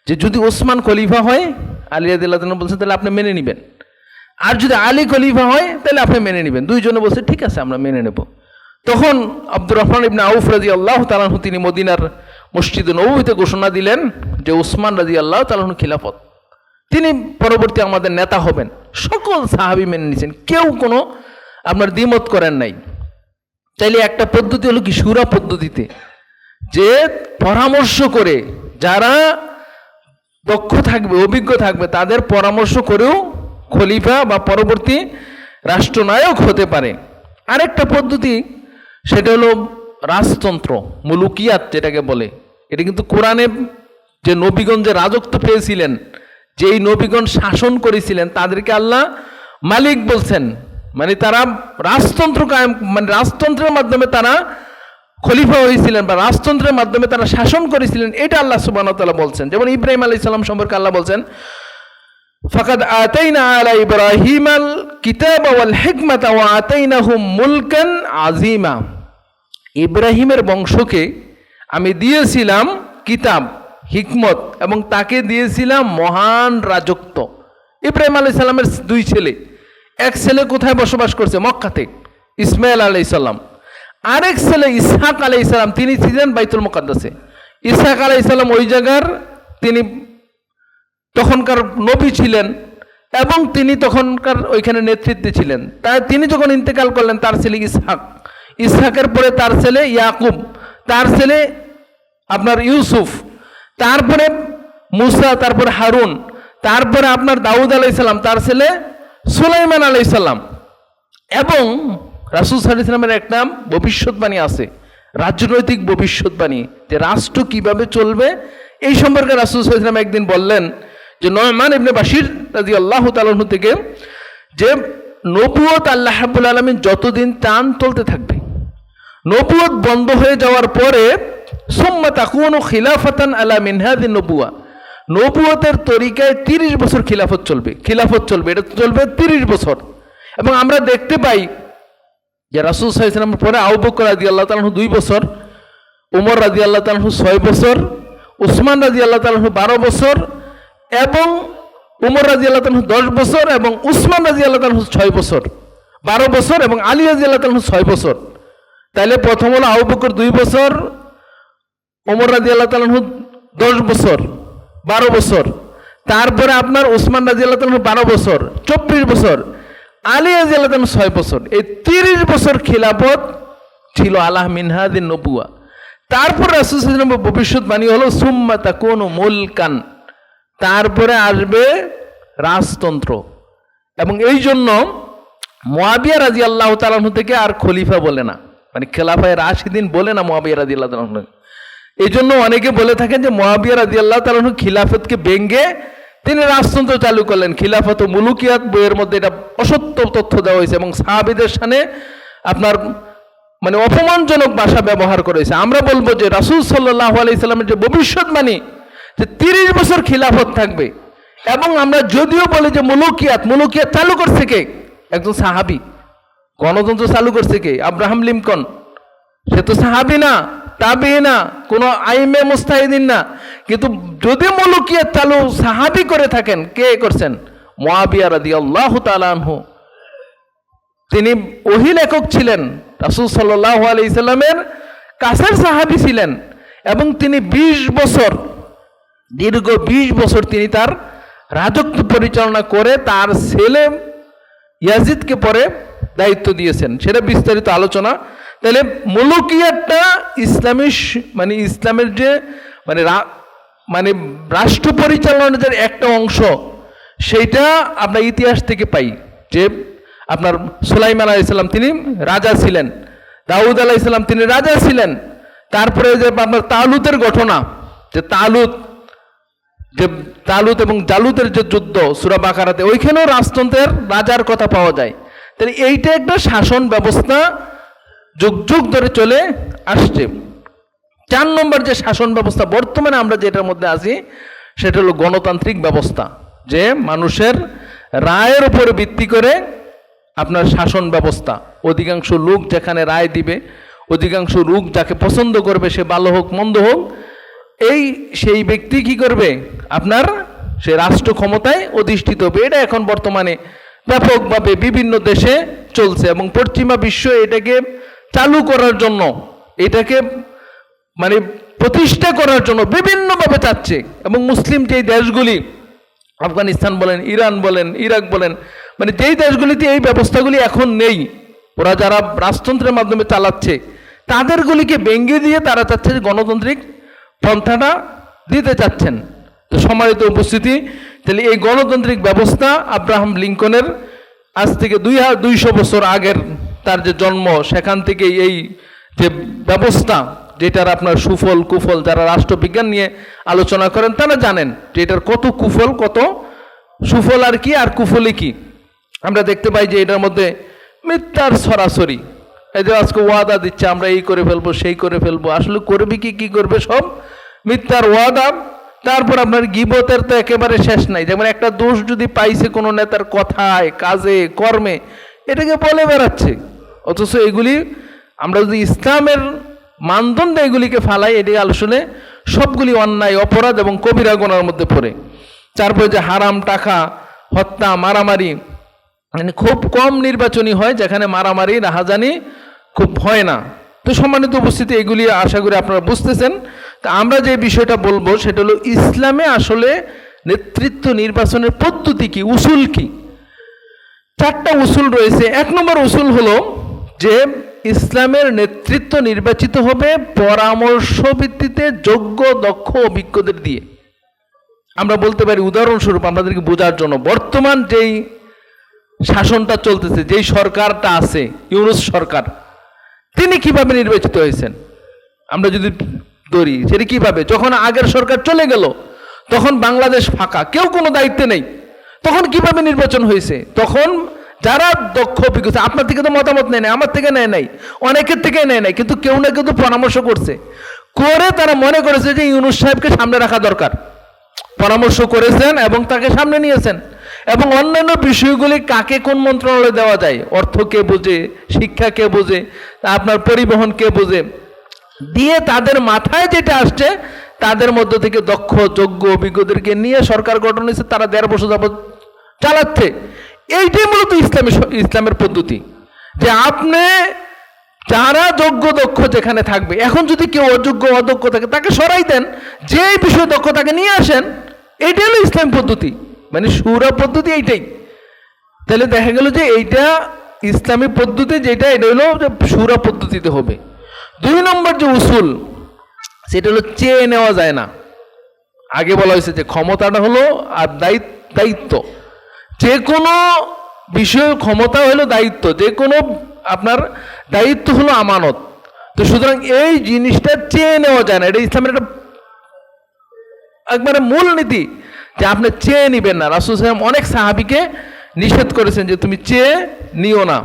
যে যদি উসমান খলিফা হয়, আলী রাদিয়াল্লাহু তাআলা বলছেন তাহলে আপনি মেনে নেবেন, আর যদি আলী খলিফা হয় তাহলে আপনি মেনে নেবেন। 2 জনে বলছে ঠিক আছে আমরা মেনে নেব। তখন আব্দুর রহমান ইবনে আউফ রাদিয়াল্লাহু তাআলা আনহু তিনি মদিনার মসজিদে নববীতে ঘোষণা দিলেন যে উসমান রাদিয়াল্লাহু তাআলা আনহু খিলাফত, তিনি পরবর্তী আমাদের নেতা হবেন। সকল সাহাবী মেনে নিয়েছেন, কেউ কোনো আপনার দ্বিমত করেন নাই। তাইলে একটা পদ্ধতি হলো কি শুরা পদ্ধতিতে, যে পরামর্শ করে যারা দক্ষ থাকবে, অভিজ্ঞ থাকবে, তাদের পরামর্শ করেও খলিফা বা পরবর্তী রাষ্ট্রনায়ক হতে পারে। আরেকটা পদ্ধতি সেটা হলো রাজতন্ত্র, মুলুকিয়াত যেটাকে বলে। এটা কিন্তু কোরআনে যে নবীগণ যে রাজত্ব পেয়েছিলেন, যেই নবীগণ শাসন করেছিলেন, তাদেরকে আল্লাহ মালিক বলছেন, মানে তারা রাজতন্ত্র কায়েম, মানে রাজতন্ত্রের মাধ্যমে তারা খলিফা হয়েছিলেন বা রাজতন্ত্রের মাধ্যমে তারা শাসন করেছিলেন, এটা আল্লাহ সুবহানাহু ওয়া তাআলা বলছেন। যেমন ইব্রাহিম আলাইহিস সালাম সম্পর্কে আল্লাহ বলছেন ফাকাদ আতাইনা আলা ইব্রাহিমাল কিতাবা ওয়াল হিকমাতা ওয়া আতাইনাহুম মুলকান আযীমা। ইব্রাহিমের বংশকে আমি দিয়েছিলাম কিতাব, হিকমত, এবং তাকে দিয়েছিলাম মহান রাজত্ব। ইব্রাহিম আলাইহিস সালামের 2 ছেলে, এক ছেলে কোথায় বসবাস করছে? মক্কাতে, ইসমাইল আলাইহিস সালাম। আরেক ছেলে ইসহাক আলাইহিস সালাম, তিনি ছিলেন বাইতুল মুকাদ্দাসে। ইসহাক আলাইহিস সালাম ওই জায়গার তিনি তখনকার নবী ছিলেন এবং তিনি তখনকার ওইখানে নেতৃত্বে ছিলেন। তাই তিনি যখন ইন্তেকাল করলেন, তার ছেলে ইসহাক, ইসহাকের পরে তার ছেলে ইয়াকুব, তার ছেলে আপনার ইউসুফ, তারপরে মুসা, তারপরে হারুন, তারপরে আপনার দাউদ আলাইসাল্লাম, তার ছেলে সুলাইমান আলাইসাল্লাম, এবং রাসূল সাল্লাল্লাহু আলাইহি ওয়াসাল্লামের একটা ভবিষ্যৎবাণী আছে, রাজনৈতিক ভবিষ্যৎবাণী, যে রাষ্ট্র কিভাবে চলবে এই সম্পর্কে রাসূল সাল্লাল্লাহু আলাইহি ওয়াসাল্লাম একদিন বললেন যে নু'মান ইবনে বাশির রাদিয়াল্লাহু তাআলা আনহু থেকে, যে নবুয়ত আল্লাহ রাব্বুল আলামিন যতদিন টান চলতে থাকবে, নবুয়ত বন্ধ হয়ে যাওয়ার পরে সুম্মা তাকুনু খিলাফাতান আলা মিনহাজিন নবুয়া, নবুয়তের তরিকায় 30 বছর খিলাফত চলবে, এটা চলবে 30 বছর। এবং আমরা দেখতে পাই যে রাসূল সাল্লাল্লাহু আলাইহি ওয়াসাল্লামের পরে আবু বকর রাদিয়াল্লাহু তাআলা আনহু 2 বছর, ওমর রাদিয়াল্লাহু তাআলা আনহু 6 বছর, উসমান রাদিয়াল্লাহু তাআলা আনহু 12 বছর, এবং উমর রাদিয়াল্লাহু তাআলা আনহু 10 বছর, এবং উসমান রাদিয়াল্লাহু তাআলা আনহু 6 বছর, 12 বছর, এবং আলী রাদিয়াল্লাহু তাআলা আনহু 6 বছর। তাইলে প্রথম হলো আবু বকর 2 বছর, ওমর রাদিয়াল্লাহু তাআলা আনহু 10 বছর, 12 বছর, তারপরে আপনার উসমান রাদিয়াল্লাহু তাআলা আনহু 12 বছর, 24 বছর, আলী রাদিয়াল্লাহু তাআলা 6 বছর। এই 30 বছর খিলাফত ছিল আলা মিনহাজিন নবুয়া। তারপর রাসূল সাল্লাল্লাহু আলাইহি ওয়াসাল্লাম ভবিষ্যৎবাণী হলো সুম্মা তাকুনু মুলকান, তারপরে আসবে রাজতন্ত্র। এবং এই জন্য মুআবিয়া রাদিয়াল্লাহু তাআলা আনহু থেকে আর খলিফা বলে না, মানে খেলাফায়ে রাশিদিন বলে না মুআবিয়া রাদিয়াল্লাহু তাআলা আনহু। এই জন্য অনেকে বলে থাকেন যে মুআবিয়া রাদিয়াল্লাহু তাআলা আনহু খিলাফতকে ভেঙে তিনি রাজতন্ত্র চালু করলেন। খিলাফত ও মুলুকিয়াত বইয়ের মধ্যে এটা অসত্য তথ্য দেওয়া হয়েছে এবং সাহাবীদের সামনে আপনার মানে অপমানজনক ভাষা ব্যবহার করেছে। আমরা বলবো যে রাসূল সাল্লাল্লাহু আলাইহি সাল্লামের যে ভবিষ্যৎবাণী যে 30 বছর খিলাফত থাকবে, এবং আমরা যদিও বলি যে মুলুকিয়াত চালু করছে কে? একজন সাহাবী। গণতন্ত্র চালু করছে কে? Abraham Lincoln. সে তো সাহাবী না, তাবেঈ না, কোনো আইমে মুস্তাহিদিন না। কিন্তু যদি মুলুকিয়াত চালু সাহাবী করে থাকেন, কে করছেন? মুআবিয়া রাদিয়াল্লাহু তাআলা আনহু। তিনি ওহী লেখক ছিলেন, রাসূল সাল্লাল্লাহু আলাইহি সাল্লামের কাছের সাহাবী ছিলেন, এবং তিনি 20 বছর, দীর্ঘ 20 বছর তিনি তার রাজত্ব পরিচালনা করে তার ছেলে ইয়াজিদকে পরে দায়িত্ব দিয়েছেন। সেটা বিস্তারিত আলোচনা। তাহলে মুলুকিয়াতটা মানে ইসলামের যে মানে রাষ্ট্র পরিচালনার একটা অংশ, সেইটা আমরা ইতিহাস থেকে পাই। যে আপনার সুলাইমান আলাইহিস সালাম তিনি রাজা ছিলেন, দাউদ আলাইহিস সালাম তিনি রাজা ছিলেন। তারপরে যে আপনার তালুতের ঘটনা, যে তালুত এবং জালুতের যে যুদ্ধ সূরা বাকারাতে, ওইখানেও রাজতন্ত্রের রাজার কথা পাওয়া যায়। তাহলে এইটা একটা শাসন ব্যবস্থা যুগ যুগ ধরে চলে আসছে। 4 নম্বর যে শাসন ব্যবস্থা বর্তমানে আমরা যেটার মধ্যে আছি, সেটা হলো গণতান্ত্রিক ব্যবস্থা, যে মানুষের রায়ের উপরে ভিত্তি করে আপনার শাসন ব্যবস্থা। অধিকাংশ লোক যেখানে রায় দিবে, অধিকাংশ লোক যাকে পছন্দ করবে, সে ভালো হোক মন্দ হোক, সেই ব্যক্তি কি করবে? আপনার সে রাষ্ট্র ক্ষমতায় অধিষ্ঠিত হবে। এটা এখন বর্তমানে ব্যাপকভাবে বিভিন্ন দেশে চলছে, এবং পশ্চিমা বিশ্ব এটাকে চালু করার জন্য, এটাকে মানে প্রতিষ্ঠা করার জন্য বিভিন্নভাবে চাচ্ছে। এবং মুসলিম যেই দেশগুলি, আফগানিস্তান বলেন, ইরান বলেন, ইরাক বলেন, মানে যেই দেশগুলিতে এই ব্যবস্থাগুলি এখন নেই, ওরা যারা রাজতন্ত্রের মাধ্যমে চালাচ্ছে, তাদেরগুলিকে ভেঙে দিয়ে তারা চাচ্ছে যে গণতান্ত্রিক পন্থাটা দিতে চাচ্ছেন। তো সম্মানিত উপস্থিতি, তাহলে এই গণতান্ত্রিক ব্যবস্থা আব্রাহাম লিঙ্কনের আজ থেকে 200 বছর আগের তার যে জন্ম, সেখান থেকে এই যে ব্যবস্থা, যেটার আপনার সুফল কুফল, যারা রাষ্ট্রবিজ্ঞান নিয়ে আলোচনা করেন তারা জানেন যে এটার কত কুফল, কত সুফল আর কি, আর কুফলই কি। আমরা দেখতে পাই যে এটার মধ্যে মিথ্যার সরাসরি, এই যে আজকে ওয়াদা দিচ্ছে আমরা এই করে ফেলবো, সেই করে ফেলবো, আসলে করবে কি করবে, সব মিথ্যার ওয়াদা। তারপর আপনার গীবতের তো একেবারে শেষ নাই। যেমন একটা দোষ যদি পাইছে কোনো নেতার কথায়, কাজে, কর্মে, এটাকে বলে বেড়াচ্ছে, অথচ এগুলি আমরা যদি ইসলামের মানদণ্ডে এগুলিকে ফালাই, এটি আসলে সবগুলি অন্যায়, অপরাধ এবং কবিরা গুনার মধ্যে পড়ে। তারপরে যে হারাম টাকা, হত্যা, মারামারি, মানে খুব কম নির্বাচনী হয় যেখানে মারামারি, রাহাজানি খুব হয় না। তো সম্মানিত উপস্থিতি, এগুলি আশা করি আপনারা বুঝতেছেন। তা আমরা যে বিষয়টা বলবো সেটা হলো ইসলামে আসলে নেতৃত্ব নির্বাচনের পদ্ধতি কি, উসুল কি। 4টা উসুল রয়েছে। 1 নম্বর উসুল হলো যে ইসলামের নেতৃত্ব নির্বাচিত হবে পরামর্শ ভিত্তিতে যোগ্য, দক্ষ, অভিজ্ঞদের দিয়ে। আমরা বলতে পারি উদাহরণস্বরূপ আপনাদেরকে বোঝার জন্য, বর্তমান যেই শাসনটা চলতেছে, যেই সরকারটা আছে, ইউনূস সরকার, তিনি কিভাবে নির্বাচিত হয়েছেন আমরা যদি ধরি, সেটা কিভাবে? যখন আগের সরকার চলে গেল তখন বাংলাদেশ ফাঁকা, কেউ কোনো দায়িত্বে নেই, তখন কিভাবে নির্বাচন হয়েছে? তখন যারা দক্ষ অভিজ্ঞ, আপনার থেকে তো মতামত নেয় নাই, আমার থেকে নেয় নাই, অনেকের থেকে নেয় নাই, কিন্তু কেউ না কেউ তো পরামর্শ করছে, করে তারা মনে করেছে যে ইউনূস সাহেবকে সামনে রাখা দরকার, পরামর্শ করেছেন এবং তাকে সামনে নিয়েছেন। এবং অন্যান্য বিষয়গুলি কাকে কোন মন্ত্রণালয়ে দেওয়া যায়, অর্থ কে বোঝে, শিক্ষা কে বোঝে, আপনার পরিবহন কে বোঝে, দিয়ে তাদের মাথায় যেটা আসছে তাদের মধ্য থেকে দক্ষ যোগ্য অভিজ্ঞদেরকে নিয়ে সরকার গঠন হয়েছে, তারা 1.5 বছর যাবত চালাচ্ছে। এইটাই মূলত ইসলামের পদ্ধতি, যে আপনি যারা যোগ্য দক্ষ যেখানে থাকবে, এখন যদি কেউ অযোগ্য অদক্ষ থাকে তাকে সরাই দেন, যে বিষয়ে দক্ষ তাকে নিয়ে আসেন, এইটাই হলো ইসলাম পদ্ধতি, মানে শুরা পদ্ধতি এইটাই। তাহলে দেখা গেল যে এইটা ইসলামী পদ্ধতি, যেটা এটা হলো যে শুরা পদ্ধতিতে হবে। 2 নম্বর যে উসুল, সেটা হলো চেয়ে নেওয়া যায় না। আগে বলা হয়েছে যে ক্ষমতাটা হলো আর দায়িত্ব, যে কোনো বিষয়ে ক্ষমতা হলো দায়িত্ব, যে কোনো আপনার দায়িত্ব হলো আমানত। তো সুতরাং এই জিনিসটা চেয়ে নেওয়া যায় না, এটা ইসলামের একটা একবারে মূল নীতি, যে আপনি চেয়ে নিবেন না। রাসূল সাল্লাল্লাহু আলাইহি ওয়াসাল্লাম অনেক সাহাবীকে নিষেধ করেছেন যে তুমি চেয়ে নিও না।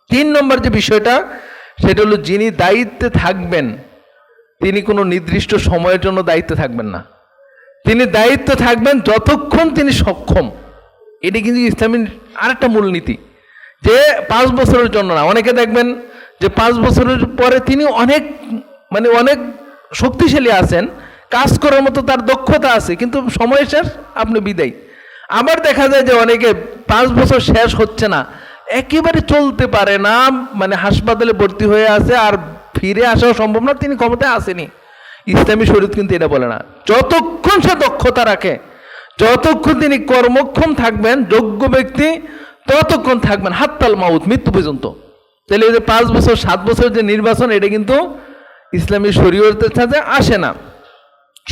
3 নম্বর যে বিষয়টা, সেটা হলো যিনি দায়িত্বে থাকবেন তিনি কোনো নির্দিষ্ট সময়ের জন্য দায়িত্বে থাকবেন না, তিনি দায়িত্বে থাকবেন যতক্ষণ তিনি সক্ষম। এটি কিন্তু ইসলামের আরেকটা মূলনীতি, যে 5 বছরের জন্য না। অনেকে দেখবেন যে 5 বছরের পরে তিনি অনেক শক্তিশালী আছেন, কাজ করার মতো তার দক্ষতা আছে, কিন্তু সময় শেষ, আপনি বিদায়। আবার দেখা যায় যে অনেকে 5 বছর শেষ হচ্ছে না, একেবারে চলতে পারে না, মানে হাসপাতালে ভর্তি হয়ে আছে, আর ফিরে আসাও সম্ভব না, তিনি ক্ষমতায় আসেনি। ইসলামী শরীয়ত কিন্তু এটা বলে না, যতক্ষণ সে দক্ষতা রাখে, যতক্ষণ তিনি কর্মক্ষম থাকবেন, যোগ্য ব্যক্তি, ততক্ষণ থাকবেন, হাত্তাল মাউত, মৃত্যু পর্যন্ত। তাহলে এই যে 5 বছর 7 বছর যে নির্বাচন, এটা কিন্তু ইসলামী শরীয়তের সাথে আসে না।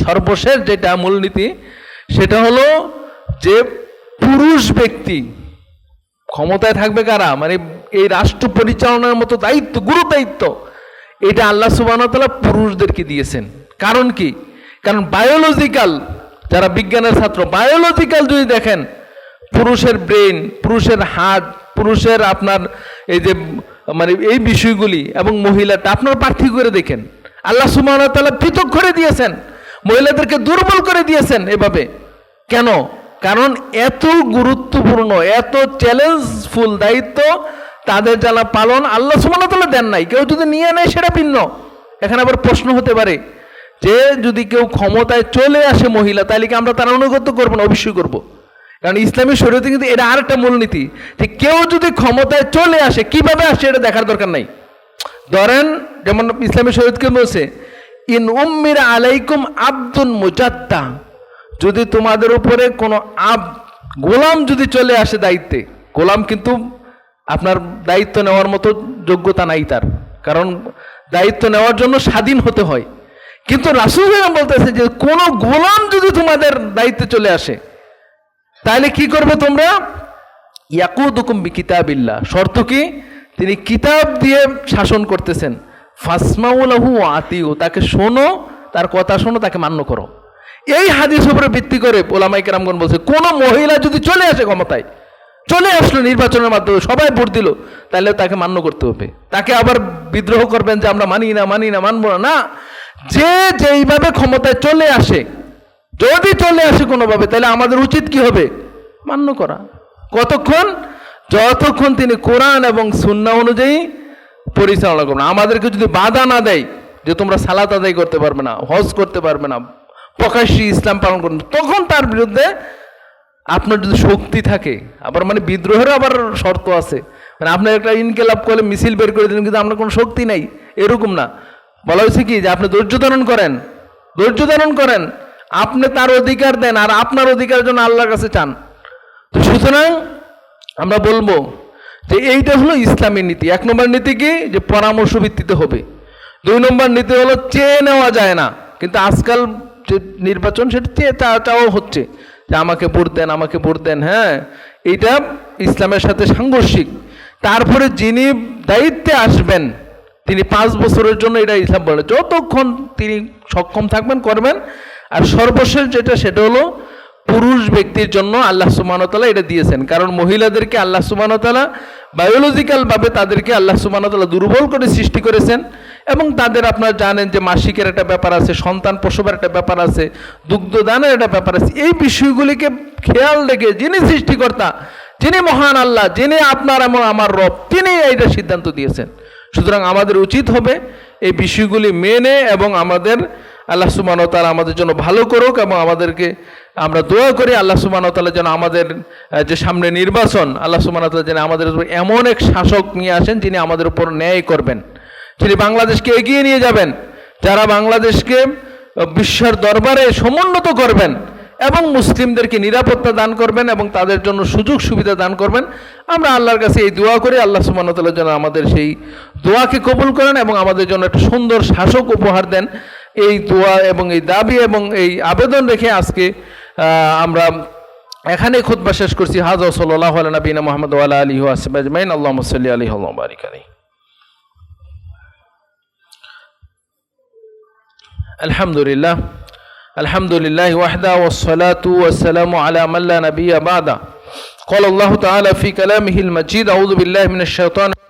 সর্বশেষ যেটা মূলনীতি, সেটা হলো যে পুরুষ ব্যক্তি ক্ষমতায় থাকবে কারা, মানে এই রাষ্ট্র পরিচালনার মতো দায়িত্ব, গুরু দায়িত্ব, এটা আল্লাহ সুবহানাহু ওয়া তাআলা পুরুষদেরকে দিয়েছেন। কারণ কি? কারণ বায়োলজিক্যাল, যারা বিজ্ঞানের ছাত্র, বায়োলজিক্যাল যদি দেখেন, পুরুষের ব্রেন, পুরুষের হাত, পুরুষের আপনার এই যে মানে এই বিষয়গুলি, এবং মহিলাটা আপনার পার্থক্য করে দেখেন, আল্লাহ সুবহানাহু ওয়া তাআলা পৃথক করে দিয়েছেন, মহিলাদেরকে দুর্বল করে দিয়েছেন এভাবে। কেন? কারণ এত গুরুত্বপূর্ণ, এত চ্যালেঞ্জফুল দায়িত্ব তাদের যারা পালন আল্লাহ সুবহানাহু ওয়া তাআলা দেন নাই। কেউ যদি নিয়ে নেয় সেটা ভিন্ন। এখানে আবার প্রশ্ন হতে পারে যে যদি কেউ ক্ষমতায় চলে আসে মহিলা, তাহলে কি আমরা তার অনুগত করবো না? অবশ্যই করব। কারণ ইসলামী শরীয়তে কিন্তু এটা আরেকটা মূলনীতি, যে কেউ যদি ক্ষমতায় চলে আসে, কিভাবে আসে এটা দেখার দরকার নাই। ধরেন যেমন ইসলামী শরীয়তকে বলছে, ইন উম্মিরা আলাইকুম আব্দুন মুজাদ্দা, যদি তোমাদের উপরে কোনো গোলাম যদি চলে আসে দায়িত্বে, গোলাম কিন্তু আপনার দায়িত্ব নেওয়ার মতো যোগ্যতা নাই তার, কারণ দায়িত্ব নেওয়ার জন্য স্বাধীন হতে হয়। কিন্তু রাসূল বলতেছে যে কোনো গোলাম যদি তোমাদের দায়িত্বে চলে আসে, তাহলে কি করবে তোমরা? ইয়াকুদুকুম বিকিতাবিল্লাহ, শর্ত কি? তিনি কিতাব দিয়ে শাসন করতেছেন। ফাসমাউ লাহু ওয়া আতিউ, তাকে শোনো, তার কথা শোনো, তাকে মান্য করো। এই হাদিস উপরে ভিত্তি করে ওলামায়ে কেরামগণ বলছে, কোন মহিলা যদি চলে আসে ক্ষমতায়, চলে আসলো নির্বাচনের মাধ্যমে, সবাই ভোট দিল, তাহলে তাকে মান্য করতে হবে। তাকে আবার বিদ্রোহ করবেন যে আমরা মানি না, মানবো না। যে যেইভাবে ক্ষমতায় চলে আসে, যদি চলে আসে কোনোভাবে, তাহলে আমাদের উচিত কি হবে? মান্য করা। কতক্ষণ? যতক্ষণ তিনি কোরআন এবং সুন্নাহ অনুযায়ী পরিচালনা করবেন। আমাদেরকে যদি বাধা না দেয় যে তোমরা সালাত আদায় করতে পারবে না, হজ করতে পারবে না, প্রকাশ্যে ইসলাম পালন করবে, তখন তার বিরুদ্ধে আপনার যদি শক্তি থাকে, আবার মানে বিদ্রোহেরও আবার শর্ত আছে, মানে আপনার একটা ইনকিলাব করলে মিছিল বের করে দিলেন, কিন্তু আপনার কোনো শক্তি নাই, এরকম না। বলা হয়েছে কি যে আপনি ধৈর্য ধারণ করেন, আপনি তার অধিকার দেন, আর আপনার অধিকারের জন্য আল্লাহর কাছে চান। তো সুতরাং আমরা বলবো যে এইটা হলো ইসলামের নীতি। 1 নম্বর নীতি কি? যে পরামর্শ ভিত্তিতে হবে। 2 নম্বর নীতি হলো চেয়ে নেওয়া যায় না। কিন্তু আজকাল যে নির্বাচন সেটাও হচ্ছে যে আমাকে ভোট দেন, আমাকে ভোট দেন। হ্যাঁ, এটা ইসলামের সাথে সাংঘর্ষিক। তারপরে যিনি দায়িত্বে আসবেন তিনি 5 বছরের জন্য, এটা ইসলাম বলে, যতক্ষণ তিনি সক্ষম থাকবেন করবেন। আর সর্বশেষ যেটা, সেটা হলো পুরুষ ব্যক্তির জন্য আল্লাহ সুবহানাহু ওয়া তাআলা এটা দিয়েছেন। কারণ মহিলাদেরকে আল্লাহ সুবহানাহু ওয়া তাআলা বায়োলজিক্যালভাবে তাদেরকে আল্লাহ সুবহানাহু ওয়া তাআলা দুর্বল করে সৃষ্টি করেছেন, এবং তাদের আপনারা জানেন যে মাসিকের একটা ব্যাপার আছে, সন্তান প্রসবের একটা ব্যাপার আছে, দুগ্ধদানের একটা ব্যাপার আছে। এই বিষয়গুলিকে খেয়াল রেখে যিনি সৃষ্টিকর্তা, যিনি মহান আল্লাহ, যিনি আপনার এবং আমার রব, তিনি এইটা সিদ্ধান্ত দিয়েছেন। সুতরাং আমাদের উচিত হবে এই বিষয়গুলি মেনে, এবং আমাদের আল্লাহ সুবহানাহু ওয়া তাআলা আমাদের জন্য ভালো করুক, এবং আমাদেরকে আমরা দোয়া করি আল্লাহ সুবহানাহু ওয়া তাআলা যেন আমাদের যে সামনে নির্বাচন, আল্লাহ সুবহানাহু ওয়া তাআলা যেন আমাদের উপর এমন এক শাসক নিয়ে আসেন যিনি আমাদের উপর ন্যায় করবেন, যিনি বাংলাদেশকে এগিয়ে নিয়ে যাবেন, যারা বাংলাদেশকে বিশ্বের দরবারে সমুন্নত করবেন এবং মুসলিমদেরকে নিরাপত্তা দান করবেন এবং তাদের জন্য সুযোগ সুবিধা দান করবেন। আমরা আল্লাহর কাছে এই দোয়া করি, আল্লাহ সুবহানাহু ওয়া তাআলা যেন আমাদের সেই দোয়াকে কবুল করেন এবং আমাদের জন্য একটা সুন্দর শাসক উপহার দেন। এই দোয়া এবং এই দাবি এবং এই আবেদন রেখে আজকে আমরা এখানেই খুতবা শেষ করছি। হাযা সাল্লাল্লাহু আলা নবিয়িনা মুহাম্মদ ওয়া আলা আলিহি ওয়া সাহবিহি আজমাইন। আল্লাহুম্মা সাল্লি আলাইহি ওয়া বারিক আলাইহি। আলহামদুলিল্লাহ, আলহামদুলিল্লাহি ওয়াহদা ওয়াসসালাতু ওয়াসসালামু আলা মান লা নাবিয়্যা বা'দা। ক্বালা আল্লাহু তাআলা ফি কালামিহিল মাজিদ। আউযু বিল্লাহি মিনাশ শাইতানির